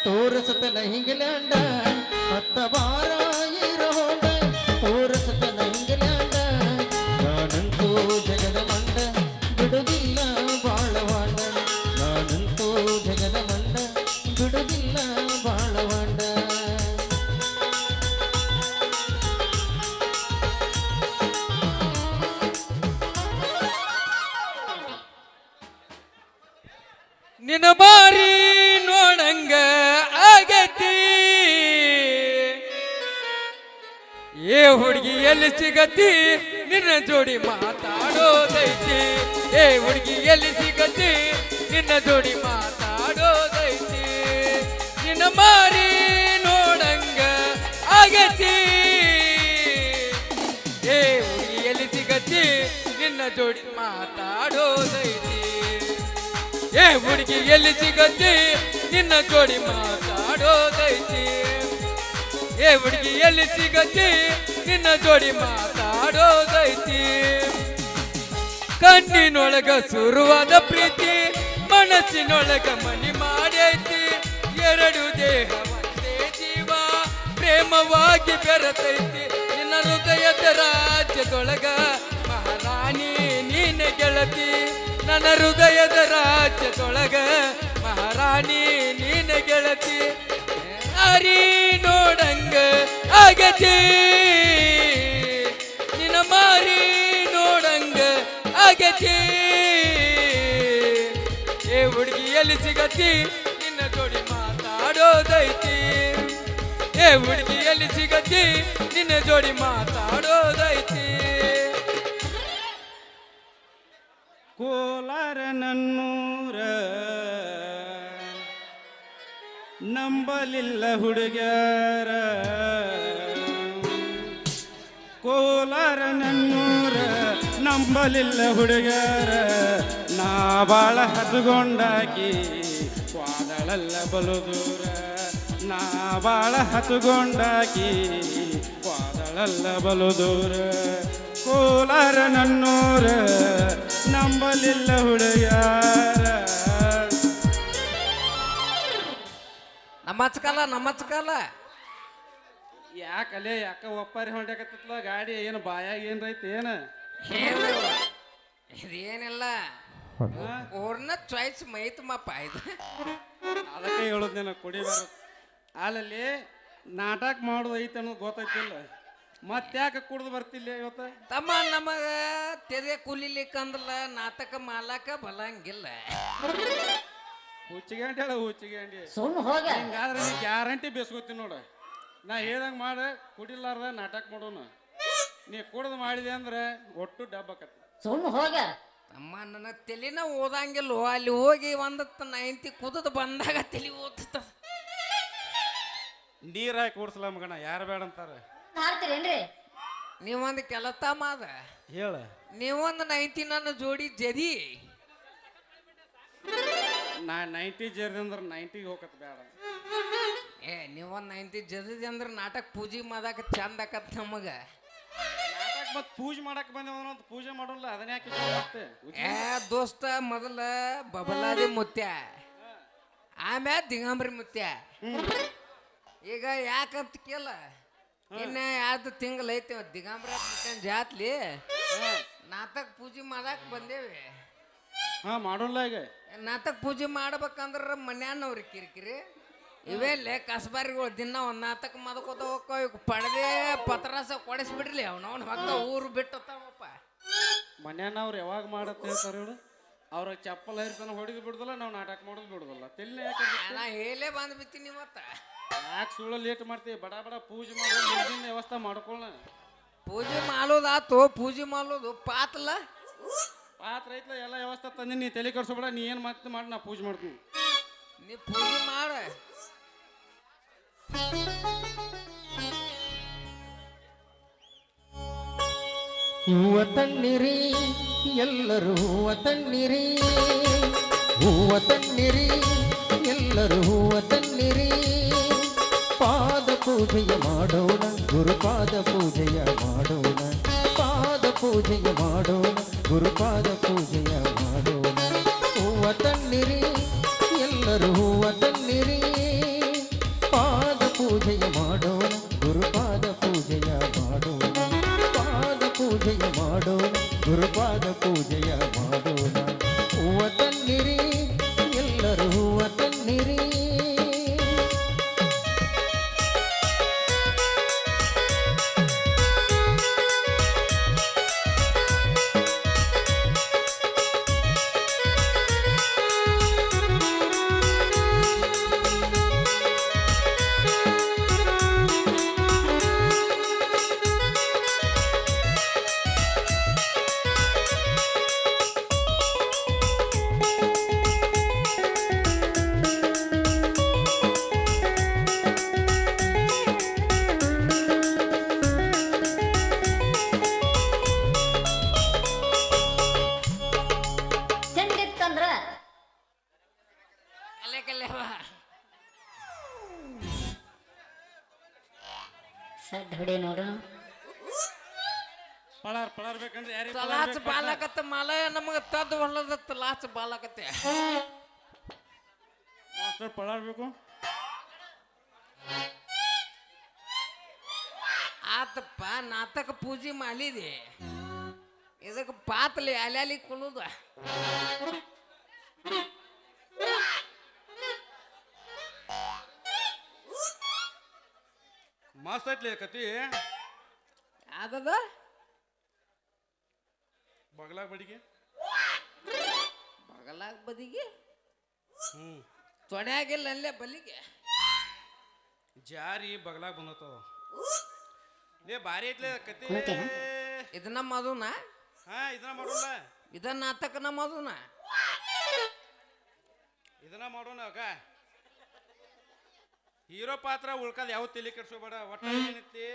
ತೋರಿಸುತ್ತಲ ಹಿಂಗ್ಲ್ಯಾಂಡ ಹತ್ತ ಬಾರ ಇರೋಡ ತೋರಿಸುತ್ತಲ ಹಿಂಗ್ಲ್ಯಾಂಡ ನಾನಂತೂ ಜಗದ ಮಂಡ ಬಿಡುವುದಿಲ್ಲ ಬಾಳವಾಂಡ ನಾನಂತೂ ಜಗದ ಮಂಡ ಬಿಡುವುದಿಲ್ಲ ಬಾಳವಾಂಡ ನಿನ್ನ ಬಾರಿ ನೋಡಂಗ ಆಗತಿ ಏ ಹುಡುಗಿ ಎಲ್ಲಿ ಸಿಗತಿ ನಿನ್ನ ಜೋಡಿ ಮಾತಾಡೋದೈತಿ ಏ ಹುಡುಗಿ ಎಲ್ಲಿ ಸಿಗತಿ ನಿನ್ನ ಜೋಡಿ ಮಾತಾಡೋದೈತಿ ನಿನ್ನ ಮಾರಿ ನೋಡಂಗ ಆಗತಿ ಏ ಹುಡುಗಿ ಎಲ್ಲಿ ಸಿಗತಿ ನಿನ್ನ ಜೋಡಿ ಮಾತಾಡೋದೈತಿ ಏ ಹುಡುಗಿ ಎಲ್ಲಿ ಸಿಗತಿ ನಿನ್ನ ಜೋಡಿ ಮಾತಾಡೋದೈತಿ ಏ ಹುಡುಗಿ ಎಲ್ಲಿ ಸಿಗತಿ ನಿನ್ನ ಜೋಡಿ ಮಾತಾಡೋದೈತಿ ಕಣ್ಣಿನೊಳಗ ಶುರುವಾದ ಪ್ರೀತಿ ಮನಸ್ಸಿನೊಳಗ ಮನಿ ಮಾಡೈತಿ ಎರಡು ದೇಹ ಒಂದೇ ಜೀವ ಪ್ರೇಮವಾಗಿ ಬೆರೆತೈತಿ ನಿನ್ನ ಹೃದಯದ ರಾಜ್ಯದೊಳಗ ಮಹಾರಾಣಿ ನೀನೆ ಗೆಳತಿ ನನ್ನ ಹೃದಯದ ರಾಜ್ಯದೊಳಗ ಮಹಾರಾಣಿ ನೀನೆ ಗೆಳತಿ ಹರಿ ನೋಡಂಗ ಆಗತಿ ನಿನ್ನ ಮಾರಿ ನೋಡಂಗ ಆಗತಿ ಏ ಹುಡುಗಿ ಎಲ್ಲಿ ಸಿಗತಿ ನಿನ್ನ ಜೋಡಿ ಮಾತಾಡೋದೈತಿ ಏ ಹುಡುಗಿ ಎಲ್ಲಿ ಸಿಗತಿ ನಿನ್ನ ಜೋಡಿ ಮಾತಾಡೋದೈತಿ ಕೋಲಾರ ನನ್ನೂರ ನಂಬಲಿಲ್ಲ ಹುಡುಗ್ಯಾರ ಕೋಲಾರ ನನ್ನೂರ ನಂಬಲಿಲ್ಲ ಹುಡುಗ್ಯಾರ ನಾ ಬಾಳ ಹತ್ಕೊಂಡಾಕಿ ವಾದಳಲ್ಲ ಬಲು ದೂರ ನಾ ಬಾಳ ಹತ್ಕೊಂಡಾಕಿ ವಾದಳಲ್ಲ ಬಲು ದೂರ ಕೋಲಾರ ನನ್ನೂರ ನಂಬಲಿಲ್ಲ ಹುಡುಗ್ಯಾರ ನಮ್ಮಚ್ಕಲ್ಲ ಯಾಕಲೆ ಯಾಕ ಒಪ್ಪಾರಿ ಹೊಂಡಕತ್ತಲ್ಲ ಗಾಡಿ ಏನು ಬಾಯಾಗ ಏನ್ರೈತಿ ಏನು ಇದೇನಿಲ್ಲ ಅವ್ರನ್ನ ಚಾಯ್ಸ್ ಮೈತ್ ಮಪ್ಪ ಇದು ಅದಕ್ಕೆ ಹೇಳೋದು ನೀನು ಕುಡಿಬಾರ ಅಲ್ಲಿ ನಾಟಕ ಮಾಡೋದು ಐತೆ ಅನ್ನೋದು ಗೊತ್ತೈತಿಲ್ಲ ಮತ್ತ್ಯಾಕೆ ಕುಡ್ದು ಬರ್ತಿಲ್ಲ ಇವತ್ತು ತಮ್ಮ ನಮಗ ತೆರೆ ಕುಲಿಲಿಕ್ಕಂದ್ರಲ್ಲ ನಾಟಕ ಮಾಡ್ಲಾಕ ಬಲಂಗಿಲ್ಲ ಹುಚ್ಚಿಗಂಡಿ ಅಲ್ಲ ಹುಚ್ಚಿಗಂಡಿ ಸುಮ್ಮ ಹೋಗ ಹಿಂಗಾದ್ರೆ ನೀ ಗ್ಯಾರಂಟಿ ಬೇಸ್ಕೊತೀನಿ ನೋಡು ನಾ ಹೇಳ್ದಂಗೆ ಮಾಡ ಕುಡಿಲಾರ್ದ ನಾಟಕ ಮಾಡೋನು ನೀ ಕುಡ್ದು ಮಾಡಿದೆ ಅಂದ್ರೆ ಒಟ್ಟು ಡಬ್ಬಕತ್ತ ಸುಮ್ಮ ಹೋಗ ತಮ್ಮ ನನ್ನ ತಲೆನ ಓದಂಗಿಲ್ಲ ಅಲ್ಲಿ ಹೋಗಿ ಒಂದು 90 ಕುದದು ಬಂದಾಗ ತಲೆ ಓದ್ತ ನೀರಾಗಿ ಕೂಡ್ಸಲ ಮಗಣ ಯಾರು ಬೇಡ ಅಂತಾರೆ ಹಾಡ್ತೀರೇನ್ರಿ ನೀವೊಂದು ಕೆಲಸ ಮಾದ ಹೇಳ ನೀವೊಂದು 90 ನನ್ನ ಜೋಡಿ ಜದಿ ನಾ 90 ಜೇರ್ದಿ ಅಂದ್ರೆ 90 ಹೋಗತ್ ಬೇಡ ಏ ನೀವೊಂದು 90 ಜದಿ ಅಂದ್ರೆ ನಾಟಕ ಪೂಜೆ ಮಾಡಾಕ ಚಂದ ಆಕತ್ ನಮಗ ನಾಟಕ ಮತ್ತೆ ಪೂಜೆ ಮಾಡಕ್ ಬಂದೇವ ಪೂಜೆ ಮಾಡೋಲ್ಲ ಅದನ್ನ ಯಾಕೆ ಮತ್ತೆ ಏ ದೋಸ್ತ ಮೊದಲ ಬಬಲಾದಿ ಮುತ್ಯ ಆಮ್ಯಾಲ ದಿಗಂಬರಿ ಮುತ್ಯ ಈಗ ಯಾಕಂತ ಕೇಳ ಇನ್ನ ಯಾವ್ದು ತಿಂಗಳು ಐತಿ ದಿಗಂಬರ ಜಾತ್ಲಿ ನಾಟಕ ಪೂಜೆ ಮಾಡಾಕ ಬಂದೇವಿ ಹಾ ಮಾಡೋಲ್ಲ ಈಗ ನಾಟಕ ಪೂಜೆ ಮಾಡ್ಬೇಕಂದ್ರ ಮನ್ಯಾನವ್ರಿ ಕಿರಿಕಿರಿ ಇವೆಲ್ಲೇ ಕಸಬಾರಿಗಳು ದಿನ ಒಂದು ನಾಟಕ ಮಾಡ್ಕೋತ ಹೋಗ್ತಾವ ಪಡೆದೇ ಪತ್ರಾಸ ಕೊಡಿಸ್ಬಿಡ್ಲಿ ಅವ್ನವ್ನು ಹೊತ್ತ ಊರು ಬಿಟ್ಟತ್ತವಪ್ಪ ಮನ್ಯಾನವ್ರು ಯಾವಾಗ ಮಾಡತ್ತೆ ಹೇಳ್ತಾರೆ ಹೇಳು ಅವ್ರ ಚಪ್ಪಲ್ ಹರಿತಾನ ಹೊಡಿದು ಬಿಡುದಿಲ್ಲ ನಾವು ನಾಟಕ ಮಾಡೋದು ಬಿಡುದಿಲ್ಲ ತೆಲ್ಲಿ ಯಾಕೆ ನಾ ಹೇಳೇ ಬಂದ್ಬಿಡ್ತೀನಿ ಮತ್ತ ಯಾಕೆ ಸುಳ್ಳು ಲೇಟ್ ಮಾಡ್ತೀವಿ ಬಡ ಬಡ ಪೂಜೆ ಮಾಡೋ ಮುಂದಿನ ವ್ಯವಸ್ಥೆ ಮಾಡ್ಕೊಳ್ಳ ಪೂಜೆ ಮಾಡೋದಾತು ಪೂಜೆ ಮಾಡೋದು ಪಾತ್ಲ ಪಾತ್ರ ಐತ್ಲ ಎಲ್ಲ ವ್ಯವಸ್ಥೆ ತಂದಿ ನೀ ತಲೆ ಕರ್ಸೋಬೇಡ ನೀ ಏನು ಮತ್ತೆ ಮಾಡಿ ನಾ ಪೂಜೆ ಮಾಡ್ತೀನಿ ನೀ ಪೂಜೆ ಮಾಡ ಹೂವ ತಣ್ಣಿರಿ ಎಲ್ಲರೂ ಹೂವ ತಣ್ಣಿರಿ ಹೂವ ತಣ್ಣಿರಿ ಎಲ್ಲರೂ ಹೂವ ತಣ್ಣಿರಿ ಪಾದ ಪೂಜೆಯ ಮಾಡೋಣ ಗುರುಪಾದ ಪೂಜೆಯ ಮಾಡೋಣ ಪಾದ ಪೂಜೆಯ ಮಾಡೋಣ ಗುರುಪಾದ ಪೂಜೆಯ ಮಾಡೋಣ ಹೂವ ತಣ್ಣಿರಿ ಎಲ್ಲರೂ ಹೂವ ತಣ್ಣಿರಿ ಪಾದ ಪೂಜೆಯ ಮಾಡೋಣ. ಹೂವ ತನ್ನಿರಿ ಎಲ್ಲರೂ ಹೂವ ತನ್ನಿರಿ. ಚಂದಿತ್ತಂದ್ರ ಕಲೆ ಕಲೆವ ಸಡ್ ಹೊಡಿ ನೋಡು. ಪಳಾರ್ ಬೇಕಂದ್ರೆ ಯಾರಿಗೆ ತಲಾಚ್ ಬಾಲಕತ್ತ ಮಲಯ ನಮಗ ತದ್ ಹೊಲದ ತಲಾಚ್ ಬಾಲಕತ್ತೆ. ಮಾಸ್ಟರ್ ಪಳಾರ್ ಬೇಕು. ಆತಪ್ಪ ನಾಟಕ ಪೂಜೆ ಮಾಡಿದೆ, ಇದಕ್ಕೆ ಪಾತ್ಲಿ ಅಲ್ಯಾಲಿ ಕುಣುದ. ಮಸ್ತ್ ಐತ್ಲಿ ಕತಿ. ಯಾವ್ದದ ಬಗಲಾಗ ಬಡಿಗೆ ಬಗಲಾಗ ಬದಿಗೆ ಹ್ಮ್ ತೊಡ್ಯಾಗಿಲ್ಲ ಅಲ್ಲೇ ಬಲಿಗೆ ಜಾರಿ ಬಗಲಾಗ ಬಂದತ್ತವ. ಲೇ ಭಾರಿ ಐತ್ಲೆ ಕತಿ. ಓಕೆನಾ? ಇದನ್ನ ಮದುನ ಹಾ ಇದನ್ನ ಮಾಡೋಣ, ಇದನ್ನ ನಾಟಕನ ಮದುನ ಇದನ್ನ ಮಾಡೋಣ. ಅಕ್ಕ ಹೀರೋ ಪಾತ್ರ ಉಳ್ಕದ ಯಾವ ತಲೆ ಕೆಡ್ಸೋಬೇಡ. ಒಟ್ಟ ಏನೈತಿ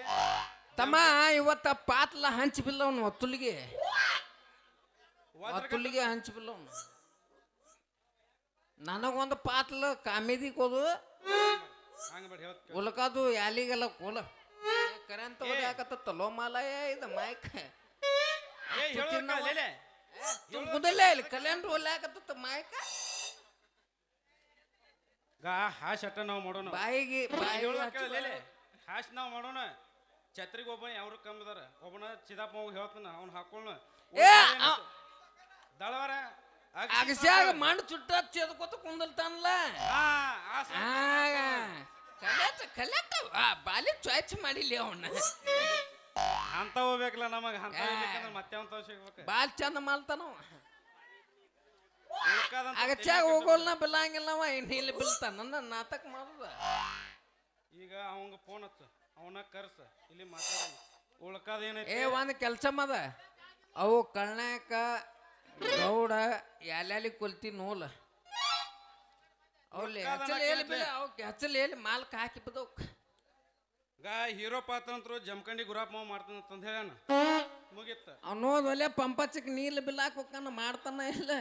ತಮ್ಮ ಇವತ್ತ ಪಾತ್ಲ ಹಂಚಿ ಬಿಲ್ಲವನು ಒತ್ತುಲಿಗೆ ಒತ್ತುಲಿಗೆ ಹಂಚಿ ಬಿಲ್ಲವನು. ನನಗೊಂದು ಪಾತ್ಲ ಕಾಮಿದಿ ಕೋದು ಹಂಗ ಬೇಡ ಹೇಳ್ತ ಉಲ್ಕದು ಯಾಲಿಗೆಲ್ಲ ಕೋಲ ಕರೆಂಟ್ ಹೊಡ್ಯಾಕತ್ತಲ್ಲೋ ಮಾಲಯ ಇದು ಮೈಕ್ ಮುದಲೇ ಇಲ್ಲಿ ಕಲೆಂಟ್ ಹೊಲ್ಯಾಕತ್ತ ಮೈಕ್ ಗಾ ಹಾಶ್ ಅಟ್ಟ ನಾವು ಮಾಡೋಣ. ಬಾಯಿಗೆ ಹಾಶ್ ನಾವು ಮಾಡೋಣ. ಛತ್ರಿಗೆ ಒಬ್ಬನ ಯಾವ್ರು ಕಮ್ಮದಾರ, ಒಬ್ಬನ ಚಿದಾಪ ಹೋಗಿ ಹೇಳ್ತಾನ, ಅವ್ನು ಹಾಕೊಳ್ಳ ದಳವಾರ ಅಗಸ್ಯಾಗ ಮಣ್ಣು ಚುಟ್ಟ ಚೆದ್ಕೋತ ಕುಂದಲ್ತಾನಲ್ಲ. ಕಲೆಕ್ಟ್ ಬಾಲಿ ಚಾಯ್ಸ್ ಮಾಡಿಲ್ಲ ಅವನ್ನ. ಅಂತ ಹೋಗ್ಬೇಕಲ್ಲ ನಮಗ. ಅಂತ ಹೋಗ್ಬೇಕಂದ್ರೆ ಮತ್ತೆ ಅಂತ ಸಿಗ್ಬೇಕು. ಬಾಲ್ ಚಂದ ಮಾಡ್ತಾನವ. ಉಳ್ಕಾದಂತ ಅಗಸ್ಯಾಗ ಹೋಗೋಲ್ನ ಬಿಲ್ಲಂಗಿಲ್ಲವ, ಇಲ್ಲಿ ಬಿಲ್ತಾನ. ನನ್ನ ನಾಟಕ ಮಾಡುದ. ಈಗ ಅವಂಗ ಫೋನ್ ಹಚ್ಚ, ಅವನ ಕರ್ಸ, ಇಲ್ಲಿ ಮಾತಾಡ. ಉಳ್ಕಾದ ಏನೈತಿ ಒಂದ್ ಕೆಲ್ಸ ಮದ ಅವು ಕಳ್ನಾಕ ಗೌಡ ಯಾಲ್ಯಾಲಿ ಕೊಲ್ತಿ ನೋಲ ಅವ್ಲಿ ಹಚ್ಚಲ್ ಎಲ್ಲಿ ಮಾಲ್ಕ ಹಾಕಿ ಬಿದ್ದವ್. ಗಾ ಹೀರೋ ಪಾತ್ರ ಅಂತರು ಜಮಖಂಡಿ ಗುರಾಪ್ ಮಾವ ಮಾಡ್ತಾನ ಅಂತ ಹೇಳ ಮುಗಿತ್ತ. ಅನ್ನೋದ್ ಒಲೆ ಪಂಪಚ್ಚಕ್ ನೀಲ್ ಬಿಲ್ಲಾಕ್ ಹೋಗ್ತಾನ, ಮಾಡ್ತಾನ ಇಲ್ಲ.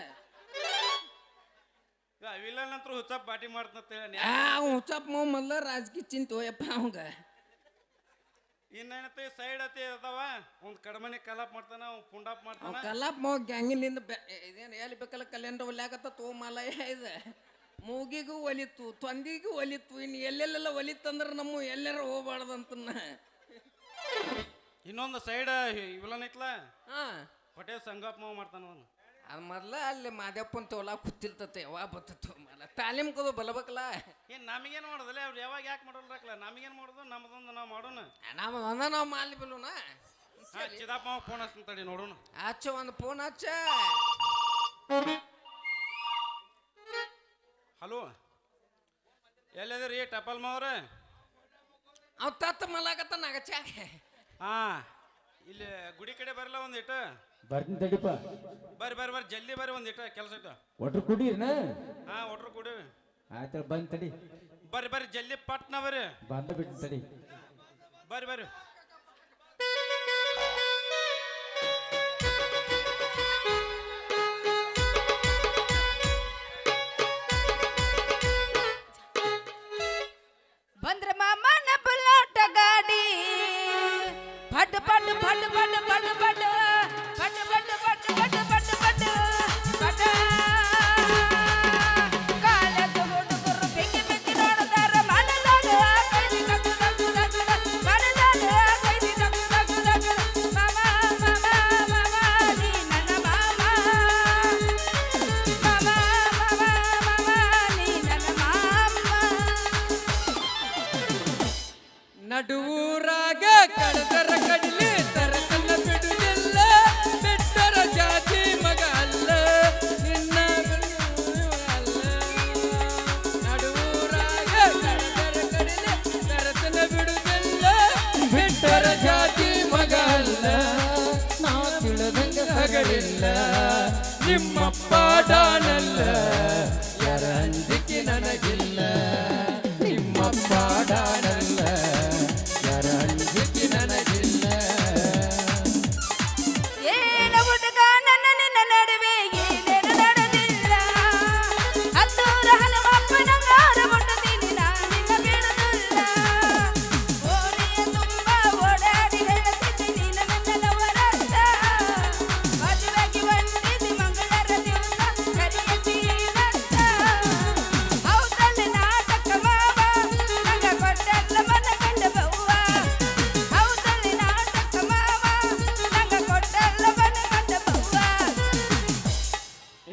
ವಿಲನ್ ಅಂತರು ಹುಚ್ಚಪ್ ಬಾಟಿ ಮಾಡ್ತಾನ ಹೇಳ. ಹುಚ್ಚಪ್ಪ ಮಾವ ಮೊದ್ಲ ರಾಜಕೀಯ ಚಿಂತೆ ಹೋಯಪ್ಪ ಅವಂಗ. ಇನ್ನೇನತ್ತೆ ಸೈಡ್ ಅತಿ ಅದಾವ. ಒಂದ್ ಕಡಮನೆ ಕಲಾಪ್ ಮಾಡ್ತಾನ, ಅವ್ನ್ ಪುಂಡಾಪ್ ಮಾಡ್ತಾನ. ಕಲಾಪ್ ಮಾವ ಗ್ಯಾಂಗಿನಿಂದ ಇದೇನು ಎಲ್ಲಿ ಬೇಕಲ್ಲ ಕಲ್ಯಾಣ ಒಲ್ಯಾಕತ್ತ ತೋ ಮಾಲಯ ಇದ. ಮೂಗಿಗೂ ಒಲಿತು, ತೊಂದಿಗೂ ಒಲಿತು, ಇನ್ನು ಎಲ್ಲೆಲ್ಲೆಲ್ಲ ಒಲಿತಂದ್ರ ನಮ್ಮ ಎಲ್ಲಾರ ಹೋಗ್ಬಾರ್ದಂತನ್ನ. ಇನ್ನೊಂದು ಸೈಡ್ ವಿಲನ್ ಐತ್ಲ, ಹಾ ಪಟೇಲ್ ಸಂಗಪ್ಪ ಮಾವ ಮಾಡ್ತಾನ ಅವನು. ಅದು ಮೊದ್ಲ ಅಲ್ಲಿ ಮಾದೇಪ್ಪನ ತೋಲ ಕೂತಿರ್ತತೆ, ಯಾವಾಗ ಬರ್ತೈತೆ ಮಲ ತಾಲೀಮ್ ಕದು ಬಲಬೇಕಲ್ಲ. ಏನ್ ನಮಗೇನ್ ಮಾಡೋದಲ್ಲ, ಅವ್ರು ಯಾವಾಗ ಯಾಕೆ ಮಾಡೋಲ್ರಕ್ಲ, ನಮಗೇನ್ ಮಾಡೋದು, ನಮ್ದೊಂದು ನಾವು ಮಾಡೋಣ. ನಾವು ಮಾಲಿ ಬಿಲ್ಲುನ. ಚಿದಾಪ್ಪ ಮಾವ ಫೋನ್ ಹಚ್ತಾನ ತಡಿ ನೋಡೋಣ. ಹಚ್ಚ ಒಂದು ಫೋನ್ ಹಚ್ಚ. ಹಲೋ, ಎಲ್ಲಿದ್ರಿ ಟಪಲ್ ಮಾವ್ರ? ಅವ್ ತತ್ತ ಮಲಾಗತ್ತ ನಗಚಾಗ. ಹಾ ಇಲ್ಲಿ ಗುಡಿ ಕಡೆ ಬರಲ್ಲ ಒಂದ್ ಇಟ್ಟು. ಬರ್ತೀನಿ ತಡಿಪ. ಬರ್ರಿ ಜಲ್ದಿ ಬರ್ರಿ, ಒಂದ್ ಇಟ್ಟು ಕೆಲಸ ಐತ. ಒಟ್ರು ಕುಡೀರ್ನ? ಹಾ ಒಟ್ರು ಕುಡಿ. ಆಯ್ತು ಬಂದ್ ತಡಿ. ಬರ್ರಿ ಜಲ್ದಿ ಪಟ್ನ ಬರ್ರಿ. ಬಂದ ಬಿಟ್ಟು ತಡಿ. ಬರ್ರಿ ಬಂದ್ರ ಮಾಮನ ಬಲಾಟ ಗಾಡಿ ಪಡ್ ಪಡ್ ಪಡ್ ಪಡ್ ಪಡ್ ಪಡ್ ಪಡ್ ಪಡ್ ಪಡ್ ಪಡ್ ಪಡ್ ಪಡ್ ಪಡ್ ಕಾಲದ ಹುಡುಗರು ಬೆಂಕಿ ಬೆಂಕಿ ನೋಡದಾರ ಮಾಡದಾಗ ಕೈದಿ ಕಟ್ಟು ಕಟ್ಟು ಕಟ್ಟು ಮಾಡದಾಗ ಕೈದಿ ಕಟ್ಟು ಕಟ್ಟು ಕಟ್ಟು ಮಾಮ ಮಾಮ ಮಾಮ ನೀ ನನ್ನ ನಡುವೂರಾಗ ಕಡದರ ಕಡಿಲಿ ತರತನ ಬಿಡುವುದಿಲ್ಲ ಬಿಟ್ಟರ ಜಾತಿ ಮಗ ಅಲ್ಲ ನಿನ್ನ ಅಲ್ಲ ನಡುವೂರಾಗ ಕಡದರ ಕಡಿಲಿ ತರತನ ಬಿಡುವುದಿಲ್ಲ ಬಿಟ್ಟರ ಜಾತಿ ಮಗ ಅಲ್ಲ ನಾ ತಿಳಿದಂಗ ಹಗಳಿಲ್ಲ ನಿಮ್ಮಪ್ಪ ಡಾನಲ್ಲ ಯಾರ ಅಂಜಿಕೆ ನನಗಿಲ್ಲ ನಿಮ್ಮಪ್ಪ ಡಾನಲ್ಲ ಯಾರ ಅಂಜಿಕೆ ನನಗಿಲ್ಲ ಏನ ಹುಡುಗ ನನ್ನ ನಿನ್ನ ನಡುವೆ ಏನೇನು ನಡೆದಿಲ್ಲ ಹತ್ತೂರ ಹಲವಪ್ಪ ನಂಗಾರ ಮುಟ್ಟುತ್ತೀನಿ ನಾನಿನ್ನ ಬಿಡುದಿಲ್ಲ ಓಣಿಯ ತುಂಬ ಓಡಾಡಿ ಹೇಳುತ್ತಿದ್ದೆ ನೀನು ನನ್ನವರಲ್ಲ ಮದುವೆಗೆ ಬಂದಿದ್ದಿ ಮಂಗಳರ ದಿವಸ ಕರಿಯತ್ತೀನಂತ ಹೌದಲ್ಲಿ ನಾಟಕ ಮಾವ ನಂಗ ಕೊಟ್ಟಲ್ಲ ಮನ ಕಂಡ ಬವ್ವ ಹೌದಲ್ಲಿ ನಾಟಕ ಮಾವ ನಂಗ ಕೊಟ್ಟಲ್ಲ ಮನ ಕಂಡ ಬವ್ವ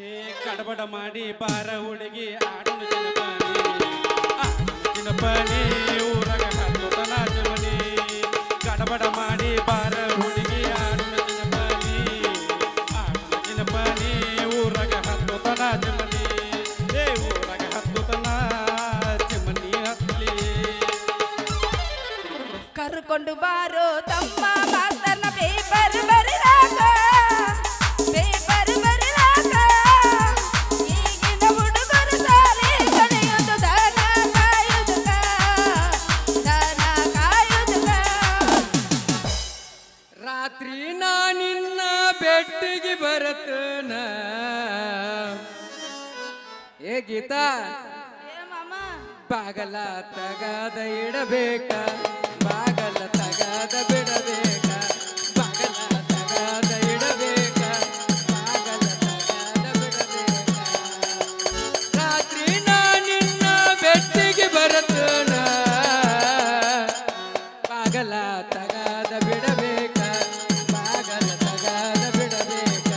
ಏ ಕಡಬಡ ಮಾಡಿ ಬಾರ ಹುಡುಗಿ ಆಡನು ಚಿನ್ನಪಾನಿ ಊರಾಗ ಹತ್ತೋತನ ಜಮನಿ ಕಡಬಡ ಮಾಡಿ ಬಾರ ಹುಡುಗಿ ಆಡನು ಚಿನ್ನಪಾನಿ ಊರಾಗ ಹತ್ತೋತನ ಜಮನಿ ಏ ಊರಾಗ ಹತ್ತೋತನ ಜಮನಿ ಹತ್ತಲಿ ಕರ್ಕೊಂಡು ಬಾರೋ ತಮ್ಮ ಮಾತನ್ನ ಪೇಪರ್ ಬರಿಲಾಕ ಈಗಿನ ಹುಡುಗರು ಸಾಲಿ ಕಳೆಯೋದು ದನ ಕಾಯುವುದಕ ರಾತ್ರಿ ನಾನಿನ್ನ ಬೆಟ್ಟಿಗೆ ಬರತನ ಏ ಗೀತಾ ಏ ಮಾಮ ಬಾಗಲ ತಗದ ಇಡಬೇಕ ಬಾಗಲ ತಗದ ಬಿಡಬೇಕ ಬಾಗಲ ತಗದ ಇಡಬೇಕ ಬಾಗಲ ತಗದ ಬಿಡಬೇಕ ರಾತ್ರಿ ನಾನಿನ್ನ ಬೆಟ್ಟಿಗೆ ಬರತನ ಬಾಗಲ ತಗದ ಬಿಡಬೇಕ ಬಾಗಲ ತಗದ ಬಿಡಬೇಕ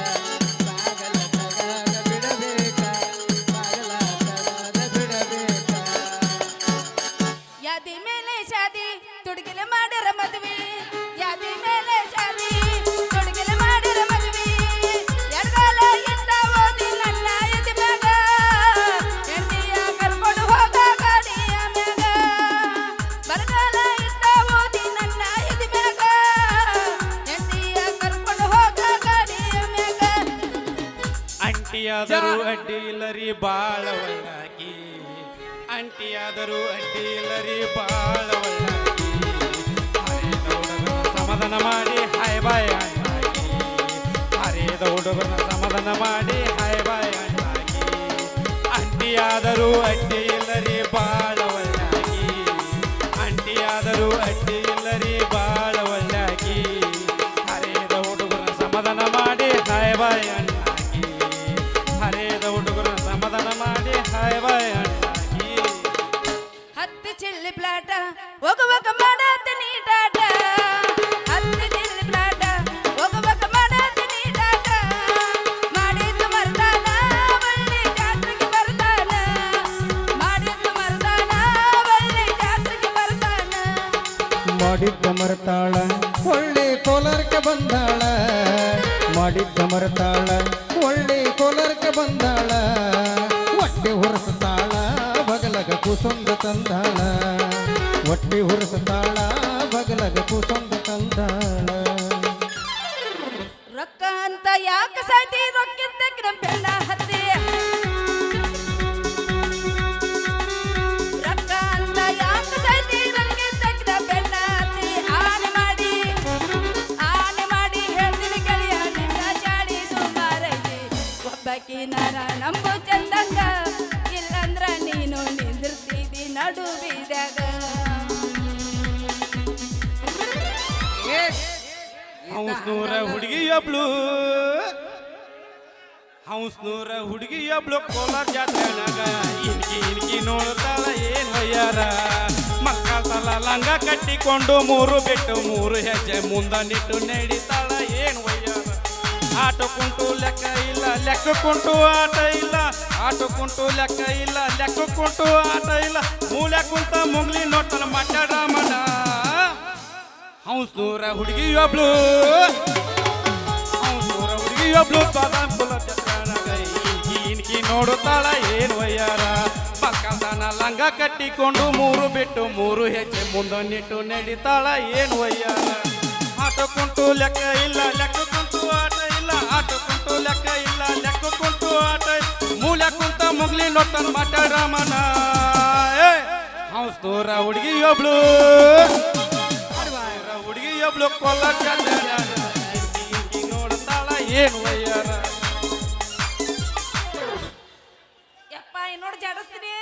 ಬಾಗಲ ತಗದ ಬಿಡಬೇಕ ಬಾಗಲ ತಗದ ಬಿಡಬೇಕ ಯಾದಿ ಮೇಲೆ ಶಾದಿ ತುಡುಗಿಲೆ ಮಾಡಿರ ಮದುವೆ ಯಾದಿ ಮೇಲೆ ಶಾದಿ ತುಡುಗಿಲೆ ಮಾಡಿರ ಮದುವೆ ಎಡಗಾಲ ಇಟ್ಟ ಓದಿ ನನ್ನ ಎದೆ ಮ್ಯಾಗ ಹೆಂಡತಿಯ ಕರ್ಕೊಂಡು ಹೋಗ ಗಾಡಿಯ ಮ್ಯಾಗ ಬರಗಾಲ ಇಟ್ಟ ಓದಿ ನನ್ನ ಎದೆ ಮ್ಯಾಗ ಹೆಂಡತಿಯ ಕರ್ಕೊಂಡು ಹೋಗ ಗಾಡಿಯ ಮ್ಯಾಗ ಅಂಟಿಯಾದರೂ ಅಡ್ಡಿ ಇಲ್ಲರಿ ಬಾಳ ಒಳ್ಳಾಗಿ ಅಂಟಿಯಾದರೂ ಅಡ್ಡಿ ಇಲ್ಲರಿ ಬಾಳ ಒಳ್ಳಾಗಿ ಹರಿದ ಹುಡುಗನ ಸಮಾಧಾನ ಮಾಡಿ ಹಾಯ್ ಬಾಯ್ ಅಣ್ಣಾಗಿ ಹರಿದ ಹುಡುಗನ ಸಮಾಧಾನ ಮಾಡಿ ಹಾಯ್ ಬಾಯ್ ಅಣ್ಣಾಗಿ ಅಂಟಿಯಾದರೂ ಅಡ್ಡಿ ಇಲ್ಲರಿ ಬಾಳ ಒಳ್ಳಾಗಿ ಅಂಟಿಯಾದರೂ ಅಡ್ಡಿ ಇಲ್ಲರಿ ಬಾಳ ಒಳ್ಳಾಗಿ ಹರಿದ ಹುಡುಗನ ಸಮಾಧಾನ ಮಾಡಿ ಹಾಯ್ ಬಾಯ್ ಅಣ್ಣಾಗಿ ಹರಿದ ಹುಡುಗನ ಸಮಾಧಾನ ಮಾಡಿ ಹಾಯ್ ಬಾಯ್ ಅಣ್ಣಾಗಿ ಹತ್ತು ಚಿಲ್ಲಿ ಪ್ಲಾಟ ಹೋಗುವಾಗ ಮಾಡತ್ತೆ ನೀಟಾಟ ಹತ್ತು ಚಿಲ್ಲಿ ಪ್ಲಾಟ ಹೋಗುವಾಗ ಮಾಡತ್ತೆ ನೀಟಾಟ ಮಾಡಿದ್ದು ಮರ್ದಾನ ಒಳ್ಳೆ ಜಾತ್ರೆಗೆ ಬರ್ತಾನ ಮಾಡಿದ್ದು ಮರ್ದಾನ ಒಳ್ಳೆ ಜಾತ್ರೆಗೆ ಬರ್ತಾನ ಮಾಡಿದ್ದ ಮರತಾಳ ಒಳ್ಳೆ ಕೋಲಾರಕ್ಕೆ ಬಂದಾಳ ಮಾಡಿದ್ದ ಮರತಾಳ ಒಳ್ಳೆ ಕೋಲಾರಕ್ಕೆ ಬಂದಾಳ ಹೊಟ್ಟೆ ಹುರಸ್ತಾಳ ಬಗಲಗ ಕುಸೊಂದ ತಂದಾಳ ಹೊಟ್ಟೆ ಹುರಸ್ತಾಳ ಬಗಲಗ ಕುಸೊಂದ ತಂದಾಳ ರೊಕ್ಕ ಅಂತ ಯಾಕೆ ಸಾಯ್ತಿ ರೊಕ್ಕಿದ್ದ ಬೆಣ್ಣ ಹತ್ತಿ ರೊಕ್ಕ ಅಂತ ಯಾಕೆ ಸಾಯ್ತಿ ರೊಕ್ಕಿದ್ದ ಬೆಣ್ಣ ಹತ್ತಿ ಆನೆ ಮಾಡಿ ಹೇಳ್ತೀನಿ ಗೆಳೆಯ ನಿನ್ನ ಚಾಡಿ ಸುಮಾರೈತಿ ಒಬ್ಬಕಿ ನರ ನಂಬು ಚಂದಂಗ ಇಲ್ಲಂದ್ರ ನೀನು ನಿಂದಿರ್ತಿದಿ ನಡು ಬೀದಾಗ ಹೌಸ್ನೂರ ಹುಡುಗಿಯೊಬ್ಳು ಹೌಸ್ನೂರ ಹುಡುಗಿಯೊಬ್ಳು ಕೋಲಾರ ಜಾತ್ರೆನಾಗ ಇನ್ಕಿ ನೋಡ್ತಾಳ ಏನ್ ವಯ್ಯಾರ ಮಕ್ಕಳ ಲಂಗ ಕಟ್ಟಿಕೊಂಡು ಮೂರು ಬಿಟ್ಟು ಮೂರು ಹೆಜ್ಜೆ ಮುಂದ ನಿಟ್ಟು ನಡೀತಾಳ ಏನ್ ವಯ್ಯಾರ ಆಟ ಕುಂಟು ಲೆಕ್ಕ ಇಲ್ಲ ಲೆಕ್ಕ ಕುಂಟು ಆಟ ಇಲ್ಲ ಆಟ ಕುಂಟು ಲೆಕ್ಕ ಇಲ್ಲ ಲೆಕ್ಕ ಕುಂಟು ಆಟ ಇಲ್ಲ ಮೂಲೆ ಕುಂತ ಮುಂಗ್ಲಿ ನೋಡ್ತಾಳ ಮಾತಾಡ ಹೌಸೂರ ಹುಡುಗಿಯೊಬ್ಳು ಬಾದಾಮ್ ಕುಲ ಚಂದ್ರನಾಗ ಇನ್ಕಿ ನೋಡುತ್ತಾಳ ಏನು ವಯ್ಯಾರ ಪಕ್ಕದನ ಲಂಗ ಕಟ್ಟಿಕೊಂಡು ಮೂರು ಬಿಟ್ಟು ಮೂರು ಹೆಜ್ಜೆ ಮುಂದೊನ್ನಿಟ್ಟು ನಡೀತಾಳ ಏನು ವಯ್ಯಾರ ಆಟ ಕುಂಟು ಲೆಕ್ಕ ಇಲ್ಲ ಲೆಕ್ಕ ಕುಂಟು ಆಟ ಇಲ್ಲ ಆಟ ಕುಂಟು ಲೆಕ್ಕ ಇಲ್ಲ ಲೆಕ್ಕ ಕುಂಟು ಆಟ ಮೂಲೆ ಕುಂತ ಮುಗ್ಲಿ ನೋಡ್ತಾನ ಮಾತಾಡಮನ ಹೌಸೂರ ಹುಡುಗಿಯೊಬ್ಳು ಹುಡುಗಿಯೊಬ್ಳು ಕೊಲ್ಲ ಚಂದ್ರನಾಗ ನೋಡುತ್ತಾಳ ಏನು ವಯ್ಯಾರ ಯಪ್ಪ ಇನ್ನೋಡ್ ಜಾಡಿಸ್ತೀನಿ.